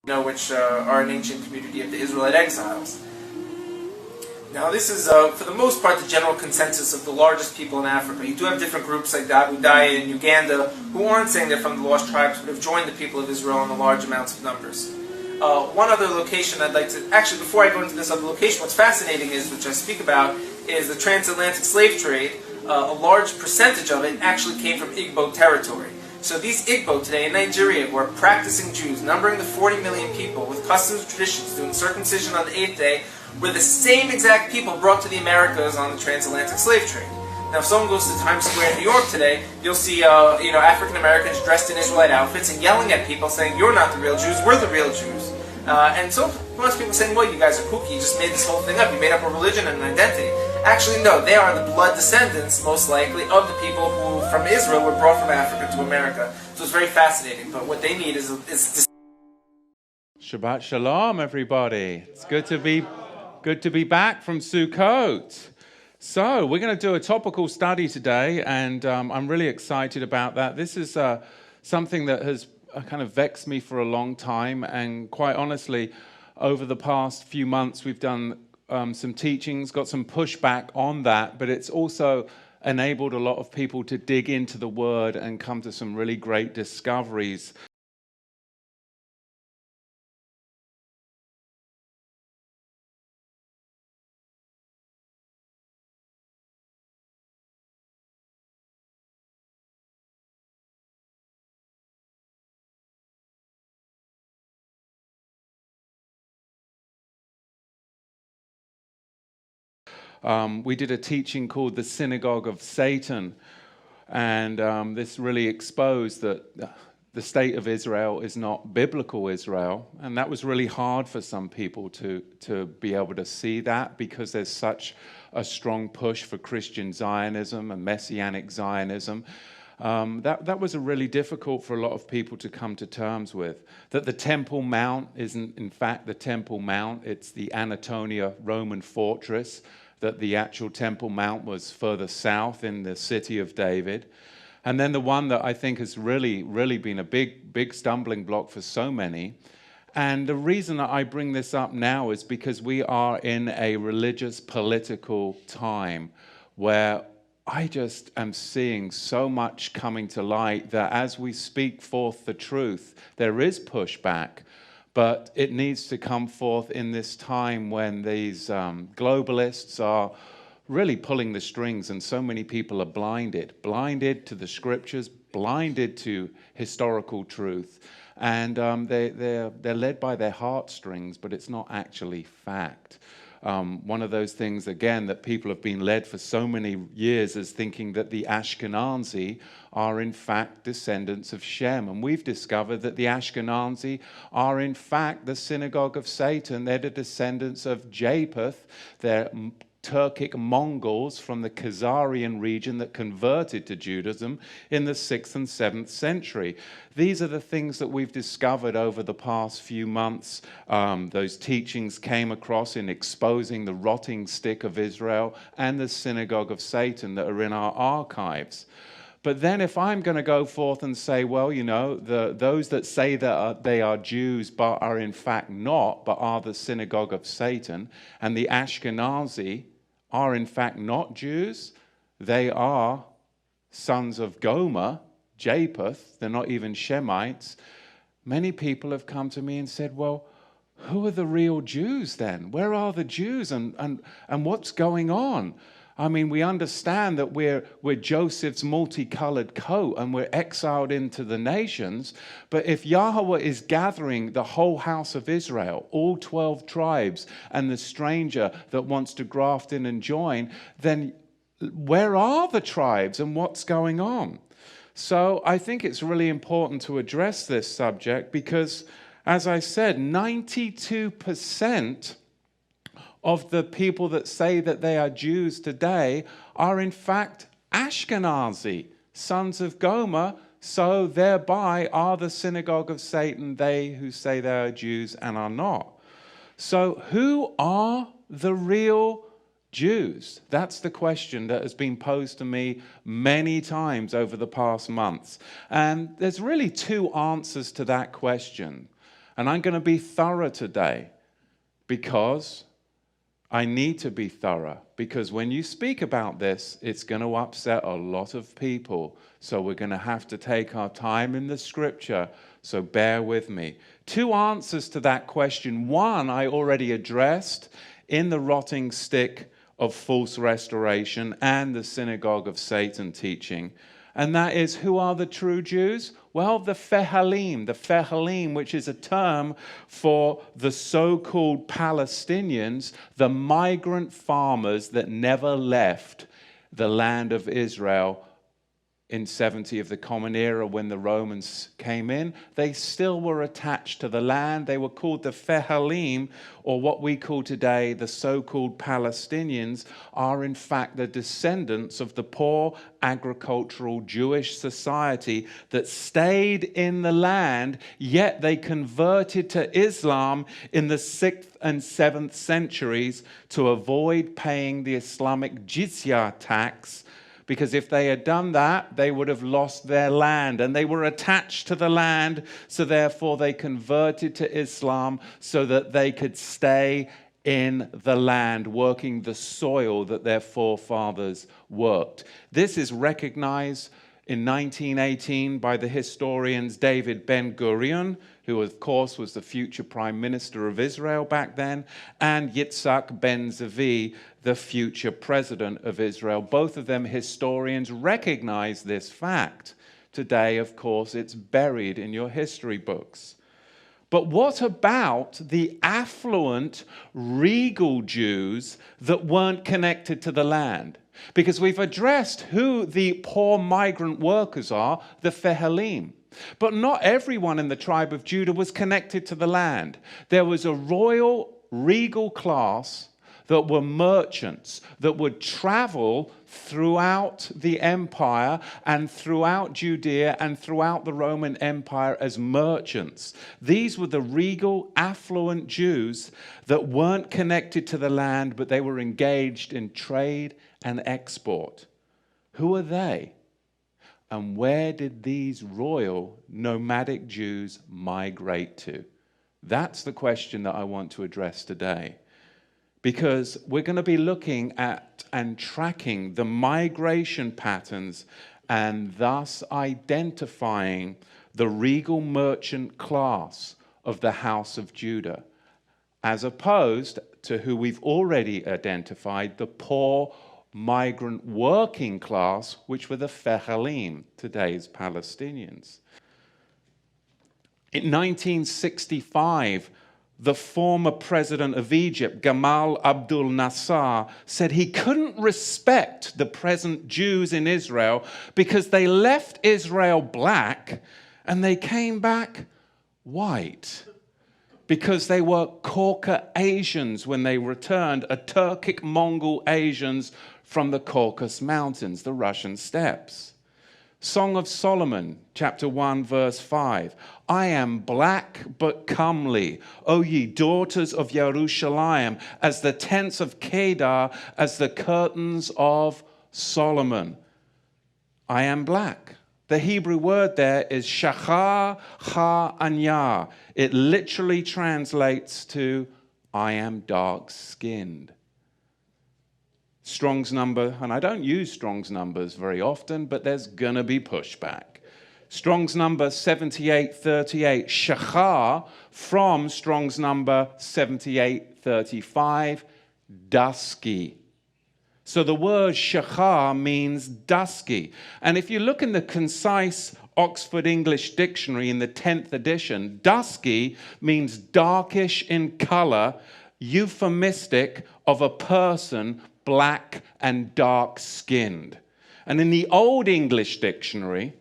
which are an ancient community of the Israelite exiles. Now this is, for the most part, the general consensus of the largest people in Africa. You do have different groups like the Abu Daya in Uganda who aren't saying they're from the lost tribes, but have joined the people of Israel in the large amounts of numbers. One other location I'd like to, actually before I go into this other location, what's fascinating is, which I speak about, is the transatlantic slave trade. A large percentage of it actually came from Igbo territory. So these Igbo today in Nigeria, who are practicing Jews, numbering the 40 million people with customs and traditions, doing circumcision on the 8th day, were the same exact people brought to the Americas on the transatlantic slave trade. Now if someone goes to Times Square in New York today, you'll see African Americans dressed in Israelite outfits and yelling at people saying, "You're not the real Jews, we're the real Jews." And so most people saying, "Well, you guys are kooky, you just made this whole thing up, you made up a religion and an identity." Actually, no, they are the blood descendants, most likely, of the people who, from Israel, were brought from Africa to America. So it's very fascinating, but what they need is Shabbat Shalom, everybody. It's good to be back from Sukkot. So we're going to do a topical study today, and I'm really excited about that. This is something that has kind of vexed me for a long time, and quite honestly, over the past few months, we've done some teachings, got some pushback on that, but it's also enabled a lot of people to dig into the Word and come to some really great discoveries. We did a teaching called the Synagogue of Satan, and this really exposed that the state of Israel is not biblical Israel, and that was really hard for some people to be able to see that, because there's such a strong push for Christian Zionism and Messianic Zionism. That was really difficult for a lot of people to come to terms with. That the Temple Mount isn't in fact the Temple Mount, it's the Antonia Roman fortress, that the actual Temple Mount was further south in the city of David. And then the one that I think has really been a big stumbling block for so many. And the reason that I bring this up now is because we are in a religious political time where I just am seeing so much coming to light that as we speak forth the truth, there is pushback. But it needs to come forth in this time when these globalists are really pulling the strings, and so many people are blinded to the scriptures, blinded to historical truth, and they're led by their heartstrings, but it's not actually fact. One of those things, again, that people have been led for so many years is thinking that the Ashkenazi are in fact descendants of Shem. And we've discovered that the Ashkenazi are in fact the synagogue of Satan. They're the descendants of Japheth. They're Turkic Mongols from the Khazarian region that converted to Judaism in the 6th and 7th century. These are the things that we've discovered over the past few months. Those teachings came across in exposing the rotting stick of Israel and the synagogue of Satan that are in our archives. But then if I'm going to go forth and say, well, those that say that they are Jews but are in fact not, but are the synagogue of Satan, and the Ashkenazi are in fact not Jews, they are sons of Gomer, Japheth, they're not even Shemites. Many people have come to me and said, well, who are the real Jews then? Where are the Jews and what's going on? I mean, we understand that we're Joseph's multicolored coat and we're exiled into the nations. But if Yahweh is gathering the whole house of Israel, all 12 tribes, and the stranger that wants to graft in and join, then where are the tribes and what's going on? So I think it's really important to address this subject because, as I said, 92% of the people that say that they are Jews today are in fact Ashkenazi, sons of Gomer, so thereby are the synagogue of Satan, they who say they are Jews and are not. So who are the real Jews? That's the question that has been posed to me many times over the past months. And there's really two answers to that question. And I'm going to be thorough today because I need to be thorough. Because when you speak about this, it's going to upset a lot of people. So we're going to have to take our time in the scripture. So bear with me. 2 answers to that question. One, I already addressed in the rotting stick of false restoration and the synagogue of Satan teaching. And that is, who are the true Jews? Well, the Fehalim, which is a term for the so-called Palestinians, the migrant farmers that never left the land of Israel in 70 of the Common Era when the Romans came in. They still were attached to the land. They were called the Fehalim, or what we call today the so-called Palestinians, are in fact the descendants of the poor agricultural Jewish society that stayed in the land, yet they converted to Islam in the 6th and 7th centuries to avoid paying the Islamic jizya tax, because if they had done that, they would have lost their land. And they were attached to the land, so therefore they converted to Islam so that they could stay in the land, working the soil that their forefathers worked. This is recognized in 1918 by the historians David Ben-Gurion, who of course was the future Prime Minister of Israel back then, and Yitzhak Ben-Zvi, the future President of Israel. Both of them historians recognize this fact. Today, of course, it's buried in your history books. But what about the affluent, regal Jews that weren't connected to the land? Because we've addressed who the poor migrant workers are, the Fehalim. But not everyone in the tribe of Judah was connected to the land. There was a royal, regal class that were merchants that would travel throughout the empire and throughout Judea and throughout the Roman Empire as merchants. These were the regal, affluent Jews that weren't connected to the land, but they were engaged in trade and export. Who are they? And where did these royal nomadic Jews migrate to? That's the question that I want to address today. Because we're going to be looking at and tracking the migration patterns and thus identifying the regal merchant class of the house of Judah, as opposed to who we've already identified, the poor migrant working class, which were the Fehalim, today's Palestinians. In 1965, the former president of Egypt, Gamal Abdel Nasser, said he couldn't respect the present Jews in Israel because they left Israel black and they came back white, because they were Caucasians when they returned, a Turkic Mongol Asians from the Caucasus Mountains, the Russian steppes. Song of Solomon, chapter 1, verse 5. I am black but comely, O ye daughters of Jerusalem, as the tents of Kedar, as the curtains of Solomon. I am black. The Hebrew word there is shachar ha-anya. It literally translates to, I am dark-skinned. Strong's number, and I don't use Strong's numbers very often, but there's going to be pushback. Strong's number 7838, shachar, from Strong's number 7835, dusky. So the word shachar means dusky. And if you look in the concise Oxford English Dictionary in the 10th edition, dusky means darkish in color, euphemistic of a person black and dark-skinned. And in the Old English Dictionary,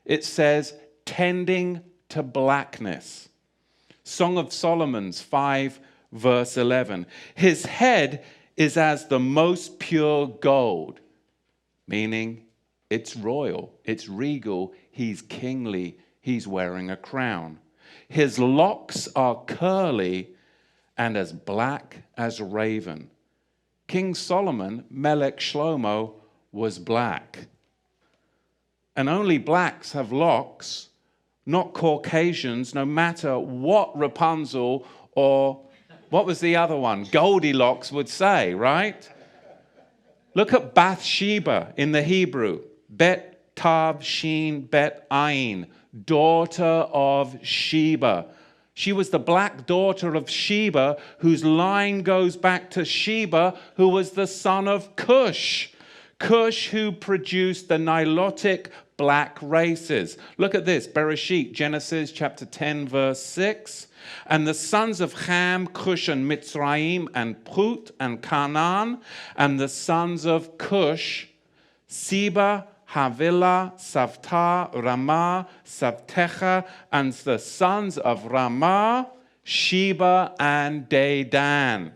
it says tending to blackness. Song of Solomon's 5, verse 11. His head is as the most pure gold, meaning it's royal, it's regal, he's kingly, he's wearing a crown. His locks are curly and as black as raven. King Solomon, Melech Shlomo, was black. And only blacks have locks, not Caucasians, no matter what Rapunzel or what was the other one, Goldilocks would say, right? Look at Bathsheba in the Hebrew. Bet Tav Shin Bet Ain, daughter of Sheba. She was the black daughter of Sheba, whose line goes back to Sheba, who was the son of Cush. Cush, who produced the Nilotic black races. Look at this, Bereshit, Genesis chapter 10, verse 6. And the sons of Ham, Cush, and Mitzrayim, and Put, and Canaan, and the sons of Cush, Seba, Havilah, Savta, Ramah, Savtecha, and the sons of Ramah, Sheba, and Dedan.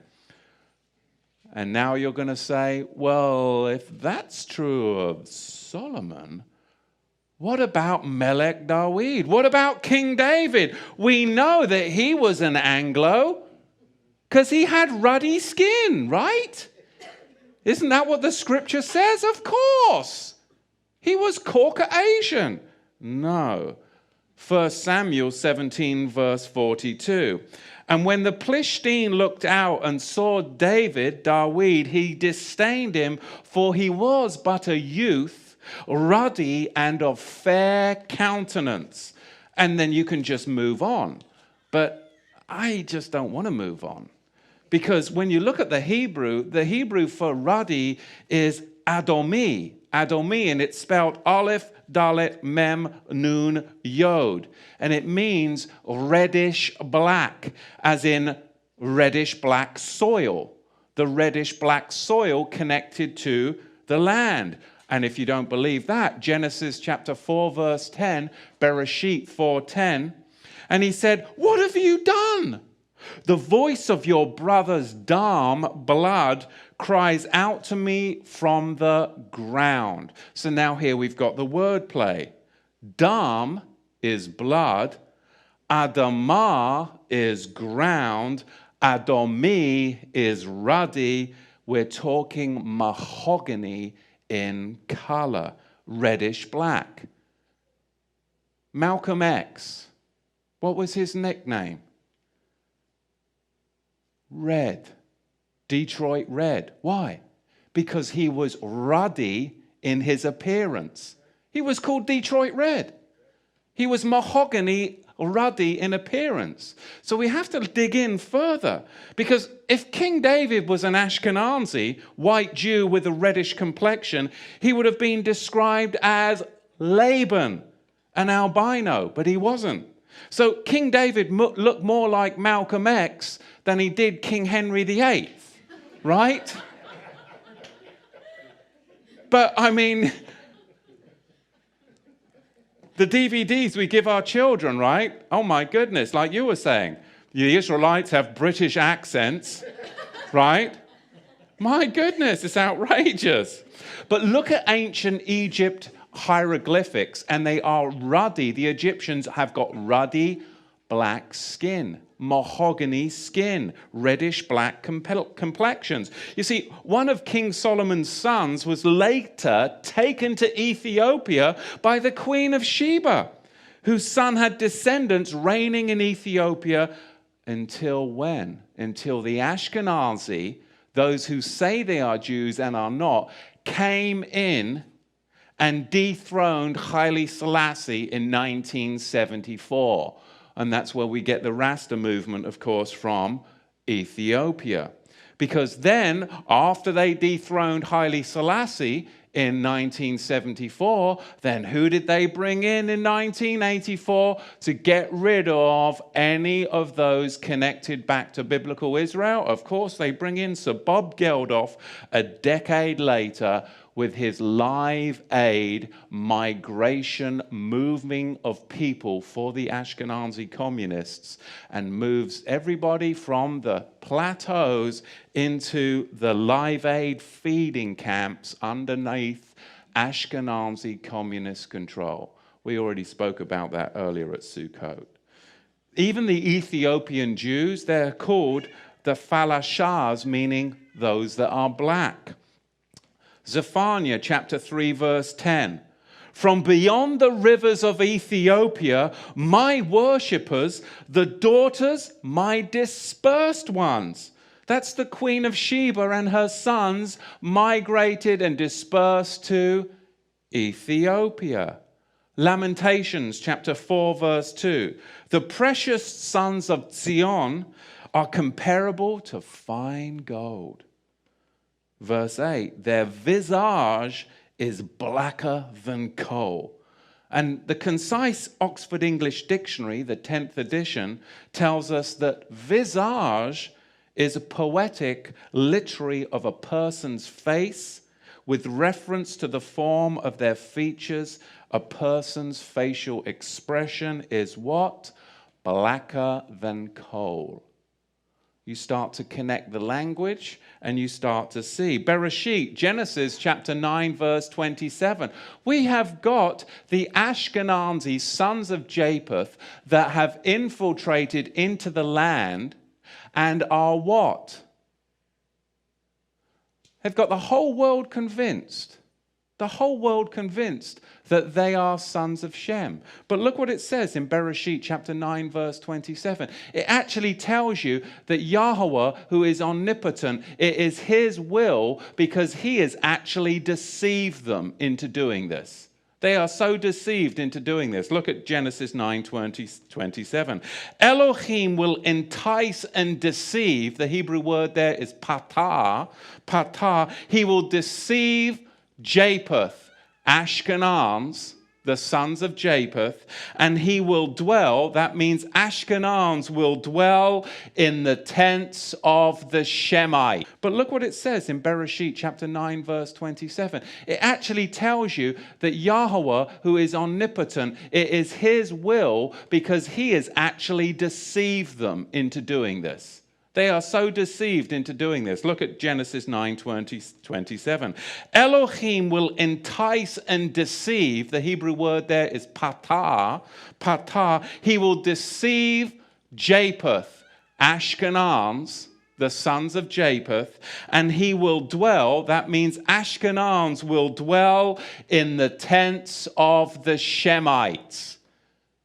And now you're going to say, well, if that's true of Solomon, what about Melech David? What about King David? We know that he was an Anglo because he had ruddy skin, right? Isn't that what the scripture says? Of course. He was Caucasian. No. 1 Samuel 17, verse 42. And when the Philistine looked out and saw David, he disdained him, for he was but a youth, ruddy and of fair countenance. And then you can just move on. But I just don't want to move on. Because when you look at the Hebrew for ruddy is Adomi. Adomi, and it's spelled Aleph, Dalet, Mem, Nun, Yod. And it means reddish black, as in reddish black soil. The reddish black soil connected to the land. And if you don't believe that, Genesis chapter 4, verse 10, Bereshit 4:10, and he said, what have you done? The voice of your brother's dam, blood, cries out to me from the ground. So now here we've got the word play. Dam is blood, Adamah is ground, Adomi is ruddy. We're talking mahogany in color, reddish black. Malcolm X, what was his nickname? Red. Detroit Red. Why? Because he was ruddy in his appearance. He was called Detroit Red. He was mahogany ruddy in appearance. So we have to dig in further, because if King David was an Ashkenazi, white Jew with a reddish complexion, he would have been described as Laban, an albino, but he wasn't. So King David looked more like Malcolm X than he did King Henry VIII, right? But I mean, the DVDs we give our children, right? Oh my goodness, like you were saying, the Israelites have British accents, right? My goodness, it's outrageous. But look at ancient Egypt hieroglyphics, and they are ruddy. The Egyptians have got ruddy black skin, mahogany skin, reddish black complexions. You see, one of King Solomon's sons was later taken to Ethiopia by the Queen of Sheba, whose son had descendants reigning in Ethiopia until when? Until the Ashkenazi, those who say they are Jews and are not, came in and dethroned Haile Selassie in 1974. And that's where we get the Rasta movement, of course, from Ethiopia. Because then, after they dethroned Haile Selassie in 1974, then who did they bring in 1984 to get rid of any of those connected back to biblical Israel? Of course, they bring in Sir Bob Geldof a decade later with his Live Aid migration moving of people for the Ashkenazi communists, and moves everybody from the plateaus into the Live Aid feeding camps underneath Ashkenazi communist control. We already spoke about that earlier at Sukkot. Even the Ethiopian Jews, they're called the Falashas, meaning those that are black. Zephaniah chapter 3 verse 10. From beyond the rivers of Ethiopia, my worshippers, the daughters, my dispersed ones. That's the Queen of Sheba and her sons migrated and dispersed to Ethiopia. Lamentations chapter 4 verse 2. The precious sons of Zion are comparable to fine gold. Verse 8. Their visage is blacker than coal. And the concise Oxford English Dictionary, the 10th edition, tells us that visage is a poetic literary of a person's face with reference to the form of their features. A person's facial expression is what? Blacker than coal. You start to connect the language and you start to see. Bereshit, Genesis chapter 9, verse 27. We have got the Ashkenazi sons of Japheth that have infiltrated into the land and are what? They've got the whole world convinced. The whole world convinced that they are sons of Shem. But look what it says in Bereshit chapter 9 verse 27. It actually tells you that Yahweh, who is omnipotent, it is his will because he has actually deceived them into doing this. They are so deceived into doing this. Look at Genesis 9:27. Elohim will entice and deceive. The Hebrew word there is patah. Patah. He will deceive Japheth, Ashkenaz, the sons of Japheth, and he will dwell, that means Ashkenaz will dwell in the tents of the Shemite. But look what it says in Bereshit chapter 9 verse 27. It actually tells you that Yahweh, who is omnipotent, it is his will because he has actually deceived them into doing this. They are so deceived into doing this. Look at Genesis 9:27. Elohim will entice and deceive. The Hebrew word there is patah. Patah. He will deceive Japheth, Ashkenaz, the sons of Japheth, and he will dwell. That means Ashkenaz will dwell in the tents of the Shemites.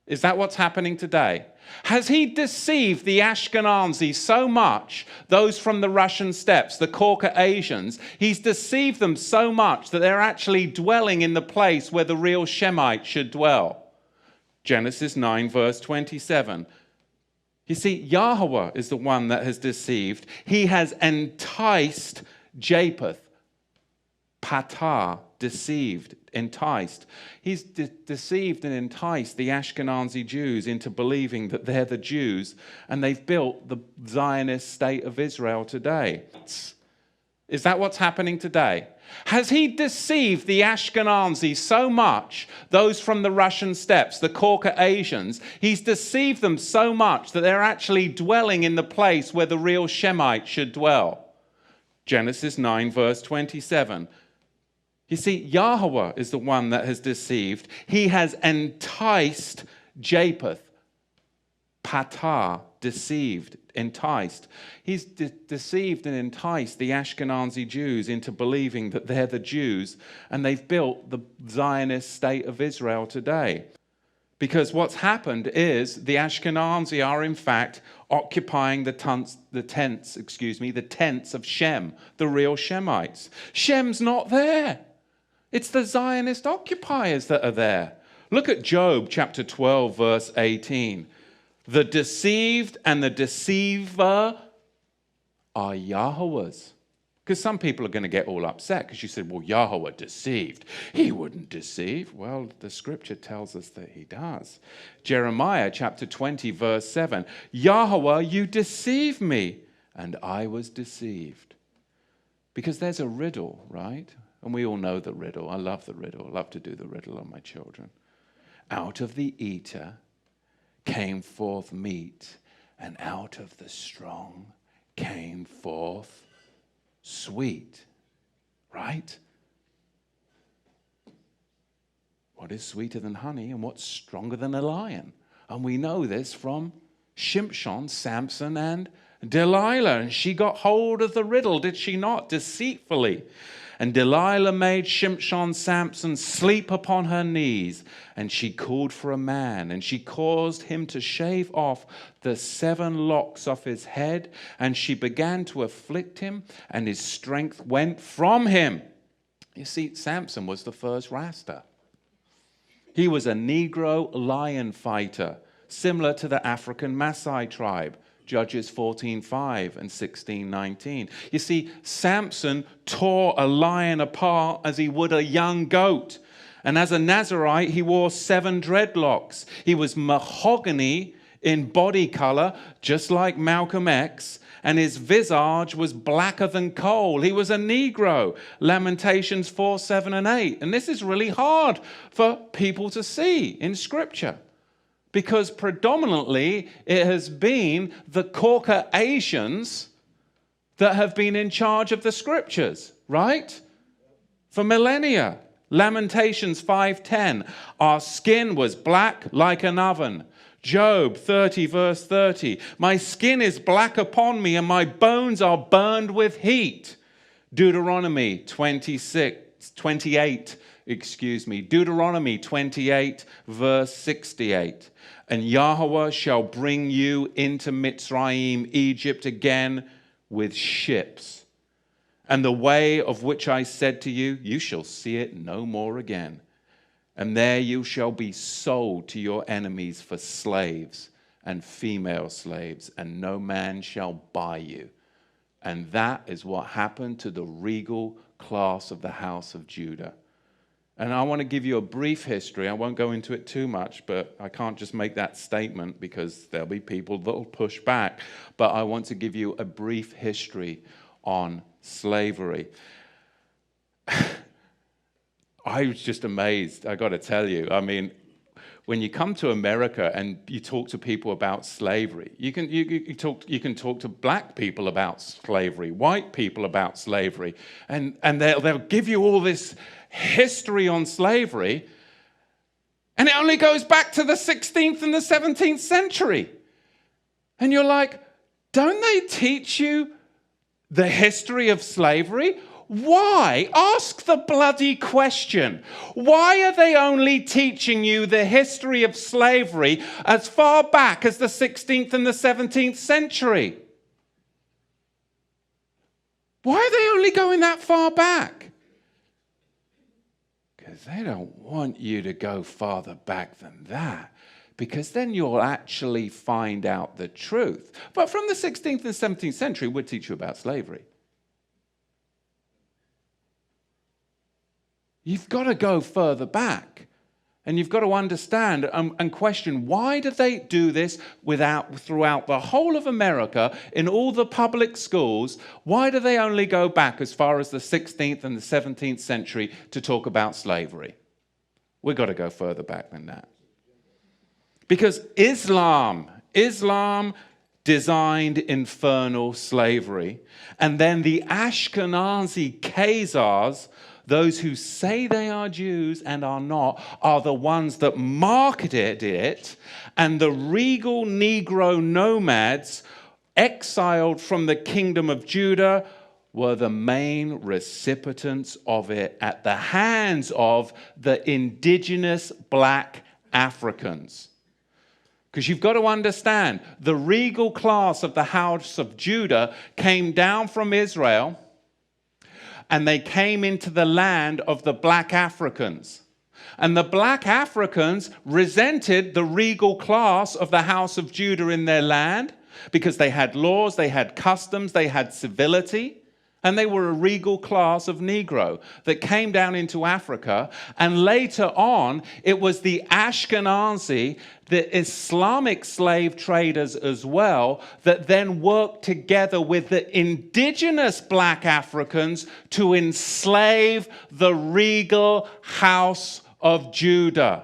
Is that what's happening today? Has he deceived the Ashkenazi so much, those from the Russian steppes, the Caucasians, he's deceived them so much that they're actually dwelling in the place where the real Shemites should dwell? Genesis 9 verse 27. You see, Yahweh is the one that has deceived. He has enticed Japheth. Patah, deceived, enticed. He's deceived and enticed the Ashkenazi Jews into believing that they're the Jews, and they've built the Zionist state of Israel today. Is that what's happening today? Has he deceived the Ashkenazi so much, those from the Russian steppes, the Caucasians, he's deceived them so much that they're actually dwelling in the place where the real Shemites should dwell? Genesis 9 verse 27. You see, Yahweh is the one that has deceived. He has enticed Japheth. Patah, deceived, enticed. He's deceived and enticed the Ashkenazi Jews into believing that they're the Jews, and they've built the Zionist state of Israel today. Because what's happened is the Ashkenazi are in fact occupying the tents of Shem, the real Shemites. Shem's not there. It's the Zionist occupiers that are there. Look at Job chapter 12, verse 18. The deceived and the deceiver are Yahweh's. Because some people are going to get all upset because you said, well, Yahweh deceived. He wouldn't deceive. Well, the scripture tells us that he does. Jeremiah chapter 20, verse 7. Yahweh, you deceive me, and I was deceived. Because there's a riddle, right? And we all know the riddle. I love the riddle. I love to do the riddle on my children. Out of the eater came forth meat, and out of the strong came forth sweet. Right? What is sweeter than honey, and what's stronger than a lion? And we know this from Shimshon, Samson, and Delilah. And she got hold of the riddle, did she not? Deceitfully. And Delilah made Shimshon Samson sleep upon her knees, and she called for a man, and she caused him to shave off the 7 locks off his head, and she began to afflict him, and his strength went from him. You see, Samson was the first Rasta. He was a Negro lion fighter, similar to the African Maasai tribe. Judges 14:5 and 16:19. You see, Samson tore a lion apart as he would a young goat. And as a Nazarite, he wore 7 dreadlocks. He was mahogany in body color, just like Malcolm X, and his visage was blacker than coal. He was a Negro. Lamentations 4:7 and 8. And this is really hard for people to see in Scripture, because predominantly it has been the Caucasians that have been in charge of the Scriptures, right? For millennia. Lamentations 5:10. Our skin was black like an oven. Job 30 verse 30. My skin is black upon me and my bones are burned with heat. Deuteronomy 28. Deuteronomy 28 verse 68. And Yahweh shall bring you into Mitzrayim, Egypt again with ships. And the way of which I said to you, you shall see it no more again. And there you shall be sold to your enemies for slaves and female slaves, and no man shall buy you. And that is what happened to the regal class of the house of Judah. And I want to give you a brief history. I won't go into it too much, but I can't just make that statement because there'll be people that will push back. But I want to give you a brief history on slavery. I was just amazed, I got to tell you. I mean, when you come to America and you talk to people about slavery, you can talk to black people about slavery, white people about slavery, and they'll give you all this history on slavery, and it only goes back to the 16th and the 17th century. And you're like, don't they teach you the history of slavery? Why? Ask the bloody question. Why are they only teaching you the history of slavery as far back as the 16th and the 17th century? Why are they only going that far back? Because they don't want you to go farther back than that, because then you'll actually find out the truth. But from the 16th and 17th century, we'll teach you about slavery. You've got to go further back, and you've got to understand and question, why do they do this throughout the whole of America in all the public schools? Why do they only go back as far as the 16th and the 17th century to talk about slavery? We've got to go further back than that. Because Islam designed infernal slavery, and then the Ashkenazi Khazars, those who say they are Jews and are not, are the ones that marketed it, and the regal Negro nomads exiled from the kingdom of Judah were the main recipients of it at the hands of the indigenous black Africans. Because you've got to understand, the regal class of the house of Judah came down from Israel, and they came into the land of the black Africans. And the black Africans resented the regal class of the house of Judah in their land, because they had laws, they had customs, they had civility, and they were a regal class of Negro that came down into Africa. And later on, it was the Ashkenazi, the Islamic slave traders as well, that then worked together with the indigenous black Africans to enslave the regal house of Judah.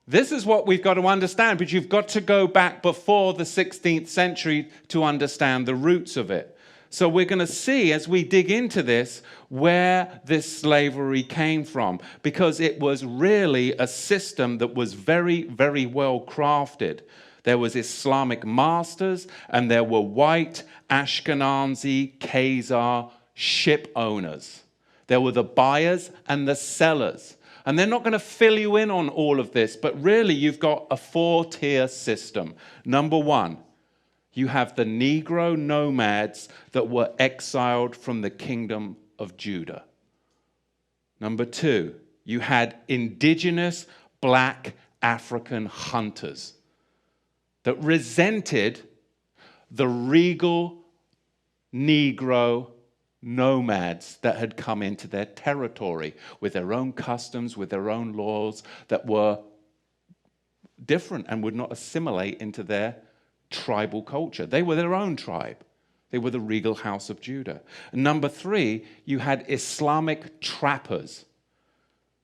This is what we've got to understand, but you've got to go back before the 16th century to understand the roots of it. So we're going to see, as we dig into this, where this slavery came from, because it was really a system that was very, very well crafted. There was Islamic masters, and there were white Ashkenazi Khazar ship owners. There were the buyers and the sellers. And they're not going to fill you in on all of this, but really you've got a 4-tier system. Number one, you have the Negro nomads that were exiled from the kingdom of Judah. Number two, you had indigenous black African hunters that resented the regal Negro nomads that had come into their territory with their own customs, with their own laws that were different and would not assimilate into their tribal culture. They were their own tribe. They were the regal house of Judah. And number three, you had Islamic trappers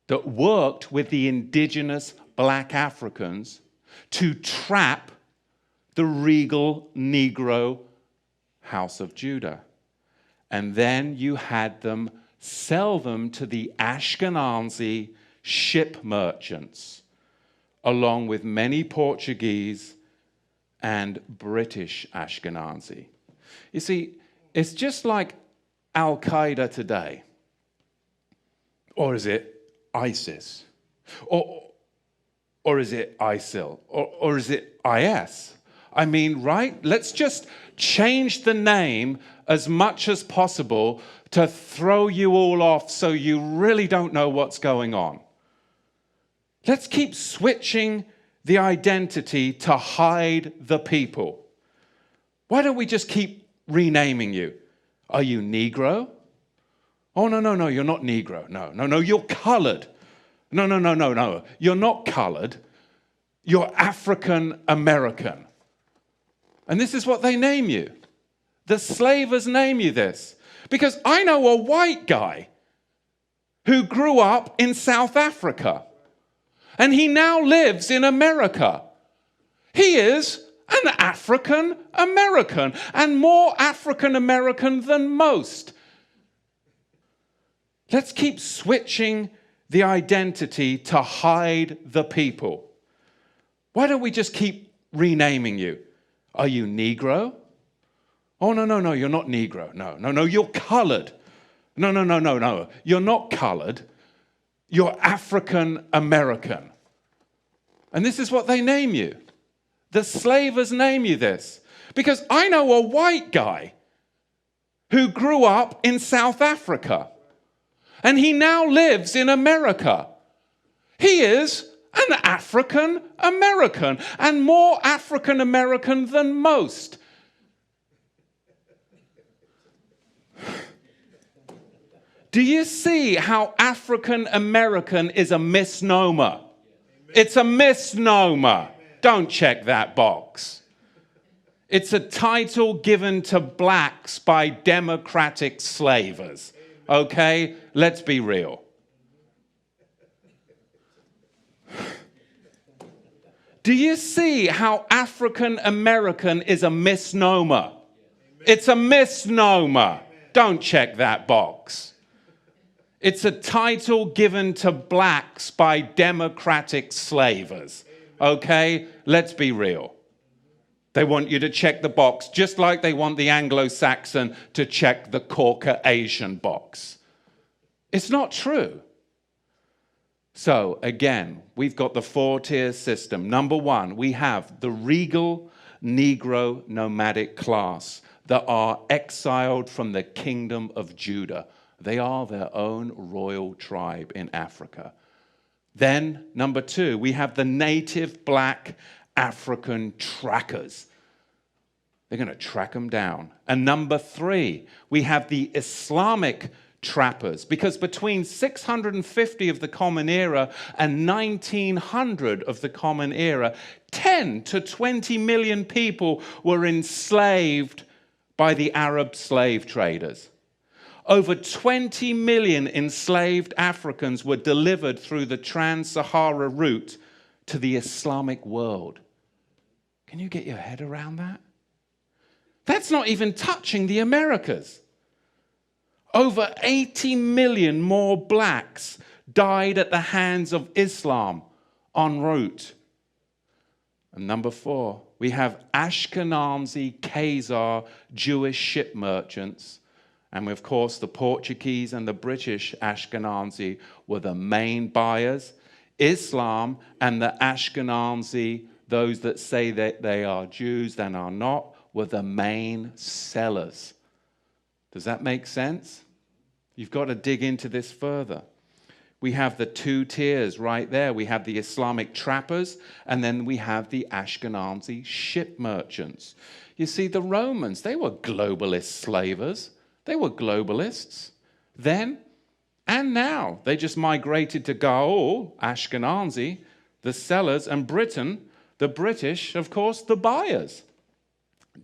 that worked with the indigenous black Africans to trap the regal Negro house of Judah. And then you had them sell them to the Ashkenazi ship merchants, along with many Portuguese and British Ashkenazi. You see, it's just like Al-Qaeda today. Or is it ISIS? Or is it ISIL? Or is it IS? I mean, right? Let's just change the name as much as possible to throw you all off so you really don't know what's going on. Let's keep switching the identity to hide the people. Why don't we just keep renaming you? Are you Negro? Oh, no, you're not Negro. No, you're colored. No, you're not colored. You're African American. And this is what they name you. The slavers name you this. Because I know a white guy who grew up in South Africa. And he now lives in America. He is an African American. And more African American than most. Let's keep switching the identity to hide the people. Why don't we just keep renaming you? Are you Negro? Oh, no, you're not Negro. No, you're colored. No, you're not colored. You're African American. And this is what they name you. The slavers name you this. Because I know a white guy who grew up in South Africa. And he now lives in America. He is an African American, and more African American than most. Do you see how African American is a misnomer? It's a misnomer. Don't check that box. It's a title given to blacks by democratic slavers. Okay? Let's be real. Do you see how African American is a misnomer? It's a misnomer. Don't check that box. It's a title given to blacks by democratic slavers. Okay? Let's be real. They want you to check the box, just like they want the Anglo-Saxon to check the Caucasian box. It's not true. So, again, we've got the 4-tier system. Number one, we have the regal Negro nomadic class that are exiled from the kingdom of Judah. They are their own royal tribe in Africa. Then, number two, we have the native black African trackers. They're going to track them down. And number three, we have the Islamic trappers, because between 650 of the Common Era and 1900 of the Common Era, 10 to 20 million people were enslaved by the Arab slave traders. Over 20 million enslaved Africans were delivered through the Trans-Sahara route to the Islamic world. Can you get your head around that? That's not even touching the Americas. Over 80 million more blacks died at the hands of Islam en route. And number four, we have Ashkenazi Khazar Jewish ship merchants And of course, the Portuguese and the British Ashkenazi were the main buyers. Islam and the Ashkenazi, those that say that they are Jews and are not, were the main sellers. Does that make sense? You've got to dig into this further. We have the two tiers right there. We have the Islamic trappers, and then we have the Ashkenazi ship merchants. You see, the Romans, they were globalist slavers. They were globalists then and now. They just migrated to Gaul, Ashkenazi, the sellers, and Britain, the British, of course, the buyers.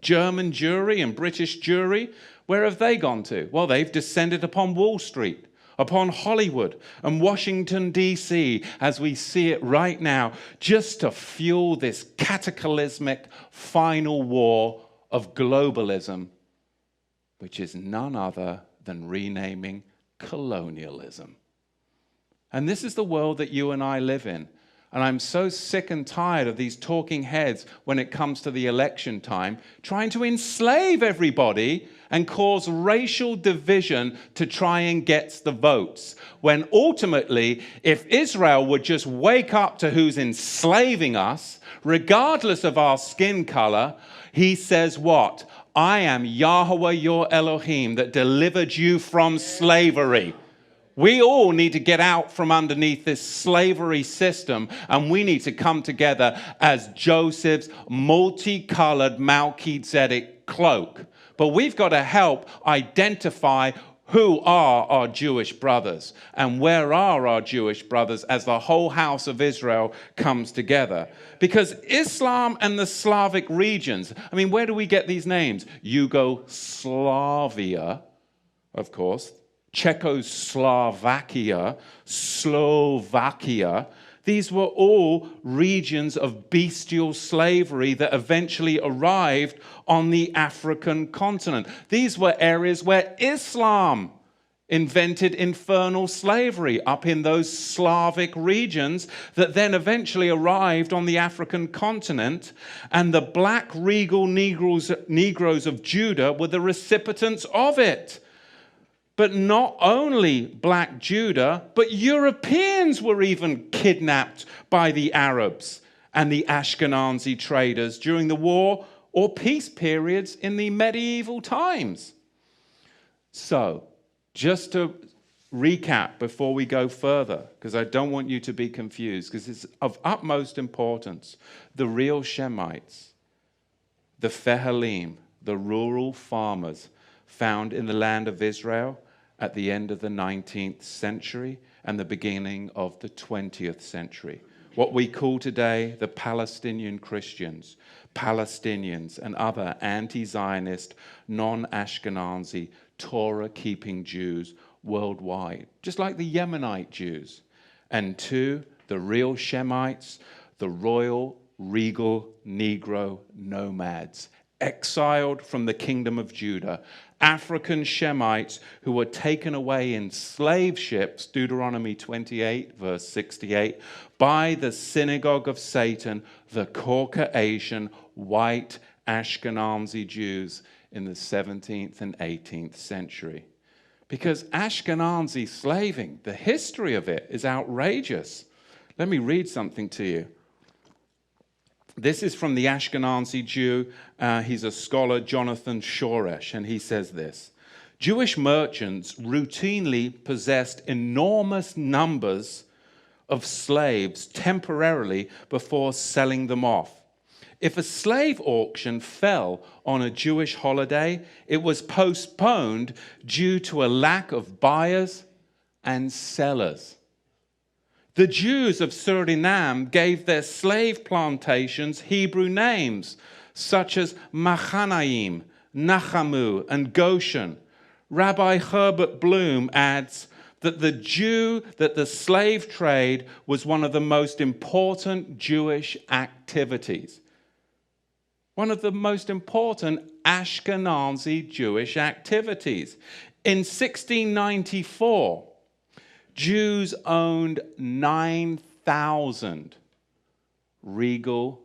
German Jewry and British Jewry, where have they gone to? Well, they've descended upon Wall Street, upon Hollywood and Washington, D.C., as we see it right now, just to fuel this cataclysmic final war of globalism, which is none other than renaming colonialism. And this is the world that you and I live in. And I'm so sick and tired of these talking heads when it comes to the election time, trying to enslave everybody and cause racial division to try and get the votes. When ultimately, if Israel would just wake up to who's enslaving us, regardless of our skin color, he says what? I am Yahweh your Elohim that delivered you from slavery. We all need to get out from underneath this slavery system, and we need to come together as Joseph's multicolored Melchizedek cloak. But we've got to help identify who are our Jewish brothers and where are our Jewish brothers as the whole house of Israel comes together. Because Islam and the Slavic regions, I mean, where do we get these names? Yugoslavia, of course, Czechoslovakia, Slovakia. These were all regions of bestial slavery that eventually arrived on the African continent. These were areas where Islam invented infernal slavery up in those Slavic regions that then eventually arrived on the African continent. And the black regal Negroes of Judah were the recipients of it. But not only black Judah, but Europeans were even kidnapped by the Arabs and the Ashkenazi traders during the war or peace periods in the medieval times. So, just to recap before we go further, because I don't want you to be confused, because it's of utmost importance. The real Shemites, the Fehalim, the rural farmers found in the land of Israel at the end of the 19th century and the beginning of the 20th century. What we call today the Palestinian Christians, Palestinians and other anti-Zionist, non-Ashkenazi, Torah-keeping Jews worldwide, just like the Yemenite Jews. And two, the real Shemites, the royal, regal, Negro nomads, exiled from the kingdom of Judah, African Shemites who were taken away in slave ships, Deuteronomy 28, verse 68, by the synagogue of Satan, the Caucasian, white Ashkenazi Jews in the 17th and 18th century. Because Ashkenazi slaving, the history of it is outrageous. Let me read something to you. This is from the Ashkenazi Jew. He's a scholar, Jonathan Shoresh, and he says this. Jewish merchants routinely possessed enormous numbers of slaves temporarily before selling them off. If a slave auction fell on a Jewish holiday, it was postponed due to a lack of buyers and sellers. The Jews of Suriname gave their slave plantations Hebrew names, such as Machanaim, Nachamu, and Goshen. Rabbi Herbert Bloom adds that the slave trade was one of the most important Jewish activities. One of the most important Ashkenazi Jewish activities. In 1694, Jews owned 9,000 regal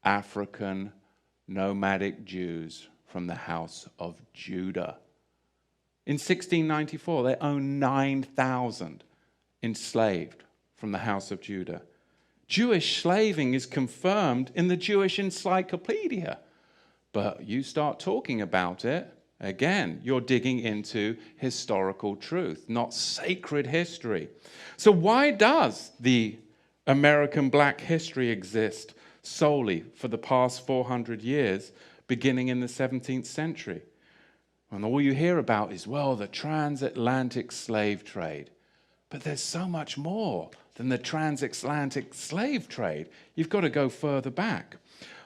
African nomadic Jews from the house of Judah. In 1694, they owned 9,000 enslaved from the house of Judah. Jewish slaving is confirmed in the Jewish Encyclopedia. But you start talking about it, again, you're digging into historical truth, not sacred history. So why does the American black history exist solely for the past 400 years, beginning in the 17th century? And all you hear about is, well, the transatlantic slave trade. But there's so much more than the transatlantic slave trade. You've got to go further back.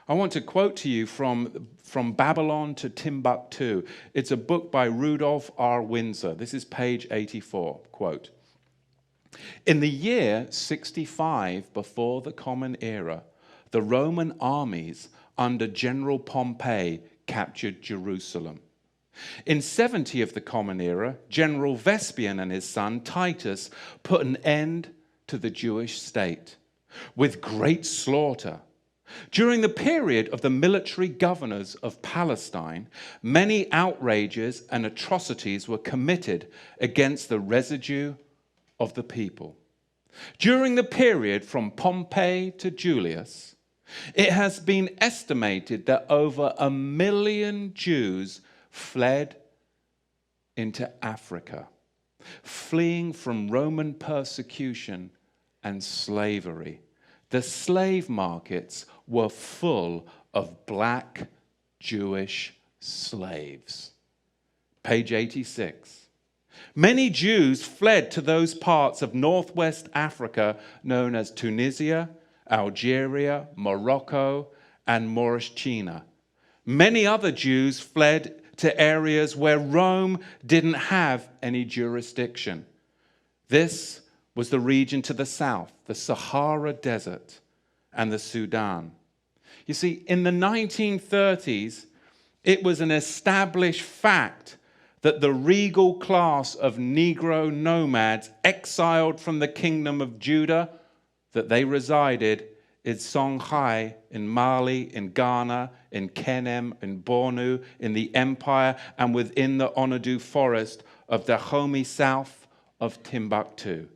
I want to quote to you from Babylon to Timbuktu. It's a book by Rudolph R. Windsor. This is page 84. Quote, "In the year 65 before the Common Era, the Roman armies under General Pompey captured Jerusalem. In 70 of the Common Era, General Vespasian and his son Titus put an end to the Jewish state with great slaughter. During the period of the military governors of Palestine, many outrages and atrocities were committed against the residue of the people. During the period from Pompey to Julius, it has been estimated that over 1 million Jews fled into Africa, fleeing from Roman persecution and slavery. The slave markets were full of black Jewish slaves." Page 86. "Many Jews fled to those parts of northwest Africa known as Tunisia, Algeria, Morocco, and Mauritania. Many other Jews fled to areas where Rome didn't have any jurisdiction. This was the region to the south, the Sahara Desert, and the Sudan. You see, in the 1930s, it was an established fact that the regal class of Negro nomads exiled from the kingdom of Judah, that they resided in Songhai, in Mali, in Ghana, in Kenem, in Bornu, in the empire, and within the Onadu forest of Dahomey south of Timbuktu.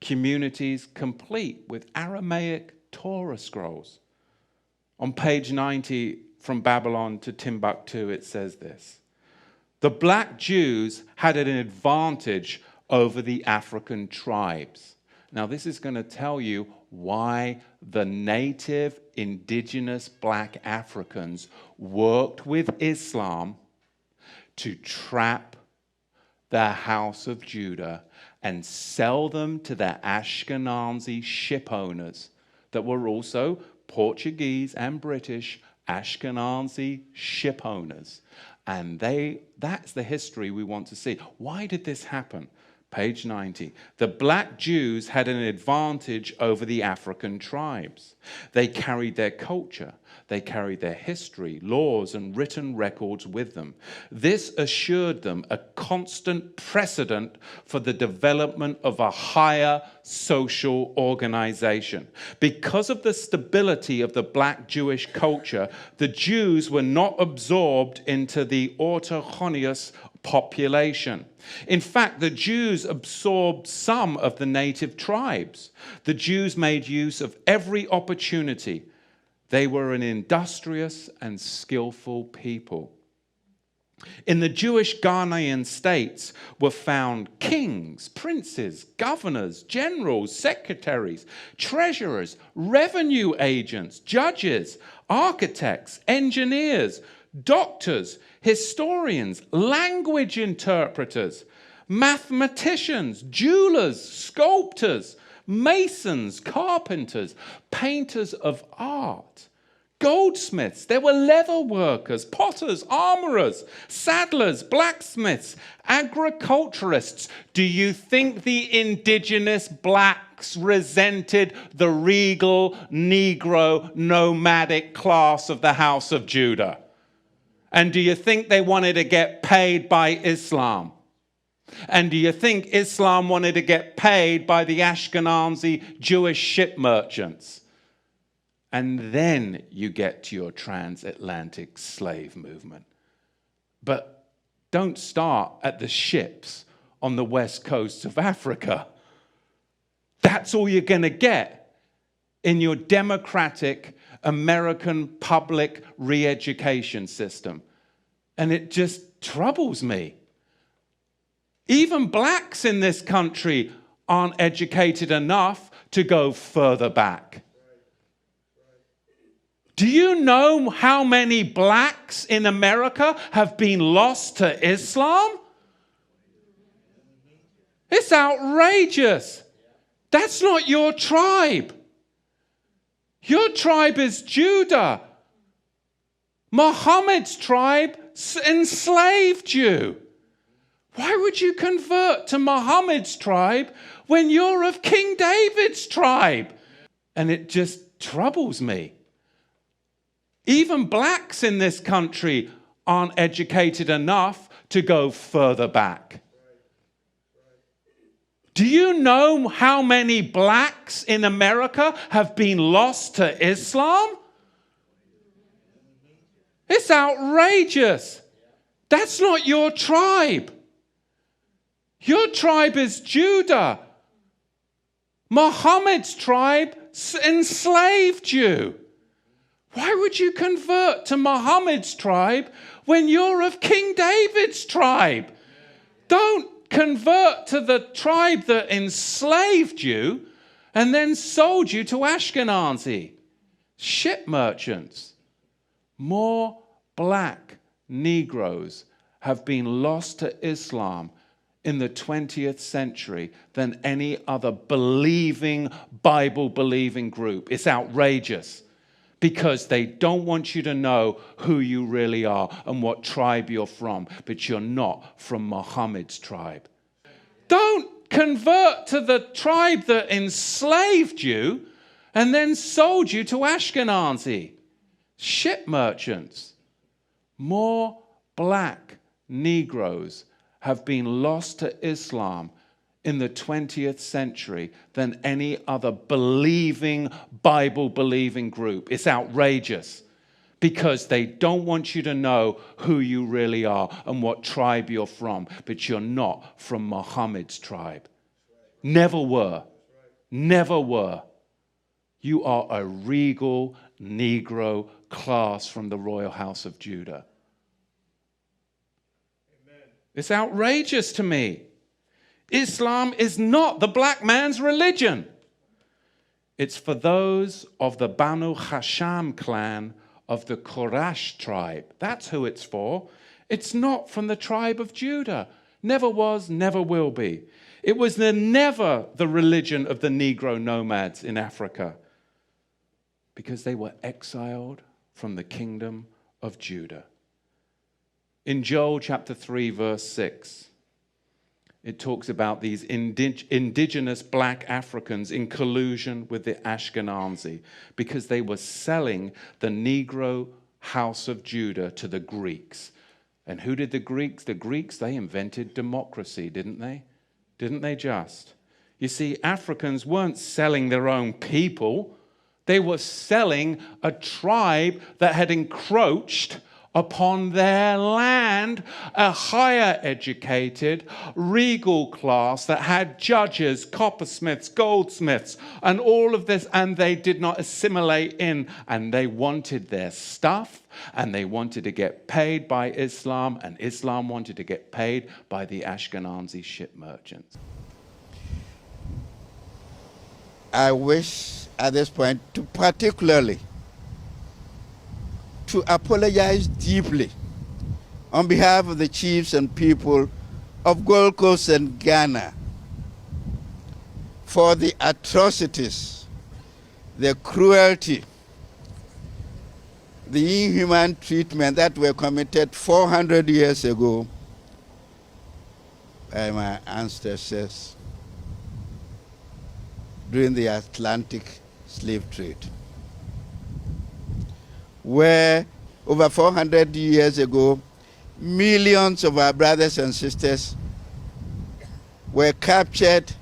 Communities complete with Aramaic Torah scrolls." On page 90, from Babylon to Timbuktu, it says this: "The black Jews had an advantage over the African tribes." Now, this is going to tell you why the native indigenous black Africans worked with Islam to trap the house of Judah and sell them to the Ashkenazi ship owners that were also Portuguese and British Ashkenazi ship owners. And that's the history we want to see. Why did this happen? Page 90. "The black Jews had an advantage over the African tribes. They carried their culture, they carried their history, laws, and written records with them. This assured them a constant precedent for the development of a higher social organization. Because of the stability of the black Jewish culture, the Jews were not absorbed into the autochthonous population. In fact, the Jews absorbed some of the native tribes. The Jews made use of every opportunity. They were an industrious and skillful people. In the Jewish Ghanaian states were found kings, princes, governors, generals, secretaries, treasurers, revenue agents, judges, architects, engineers, doctors, historians, language interpreters, mathematicians, jewelers, sculptors, masons, carpenters, painters of art, goldsmiths. There were leather workers, potters, armorers, saddlers, blacksmiths, agriculturists. Do you think the indigenous blacks resented the regal Negro nomadic class of the House of Judah? And do you think they wanted to get paid by Islam? And do you think Islam wanted to get paid by the Ashkenazi Jewish ship merchants? And then you get to your transatlantic slave movement. But don't start at the ships on the west coast of Africa. That's all you're going to get in your democratic American public re-education system. And it just troubles me. Even blacks in this country aren't educated enough to go further back. Do you know how many blacks in America have been lost to Islam? It's outrageous. That's not your tribe. Your tribe is Judah. Muhammad's tribe enslaved you. Why would you convert to Muhammad's tribe when you're of King David's tribe? And it just troubles me. Even blacks in this country aren't educated enough to go further back. Do you know how many blacks in America have been lost to Islam? It's outrageous. That's not your tribe. Your tribe is Judah. Muhammad's tribe enslaved you. Why would you convert to Muhammad's tribe when you're of King David's tribe? Don't convert to the tribe that enslaved you and then sold you to Ashkenazi ship merchants. More black Negroes have been lost to Islam in the 20th century than any other believing, Bible-believing group. It's outrageous. Because they don't want you to know who you really are and what tribe you're from, but you're not from Muhammad's tribe. Don't convert to the tribe that enslaved you and then sold you to Ashkenazi ship merchants. More black Negroes have been lost to Islam in the 20th century than any other believing, Bible-believing group. It's outrageous because they don't want you to know who you really are and what tribe you're from, but you're not from Muhammad's tribe. Never were. Never were. You are a regal Negro class from the royal house of Judah. Amen. It's outrageous to me. Islam is not the black man's religion. It's for those of the Banu Hasham clan of the Quraysh tribe. That's who it's for. It's not from the tribe of Judah. Never was, never will be. It was never the religion of the Negro nomads in Africa because they were exiled from the kingdom of Judah. In Joel chapter 3, verse 6, it talks about these indigenous black Africans in collusion with the Ashkenazi because they were selling the Negro house of Judah to the Greeks. And who did the Greeks? The Greeks, they invented democracy, didn't they? Didn't they just? You see, Africans weren't selling their own people. They were selling a tribe that had encroached upon their land, a higher educated, regal class that had judges, coppersmiths, goldsmiths, and all of this, and they did not assimilate in, and they wanted their stuff, and they wanted to get paid by Islam, and Islam wanted to get paid by the Ashkenazi ship merchants. I wish at this point to particularly to apologize deeply on behalf of the chiefs and people of Gold Coast and Ghana for the atrocities, the cruelty, the inhuman treatment that were committed 400 years ago by my ancestors during the Atlantic slave trade, where over 400 years ago, millions of our brothers and sisters were captured,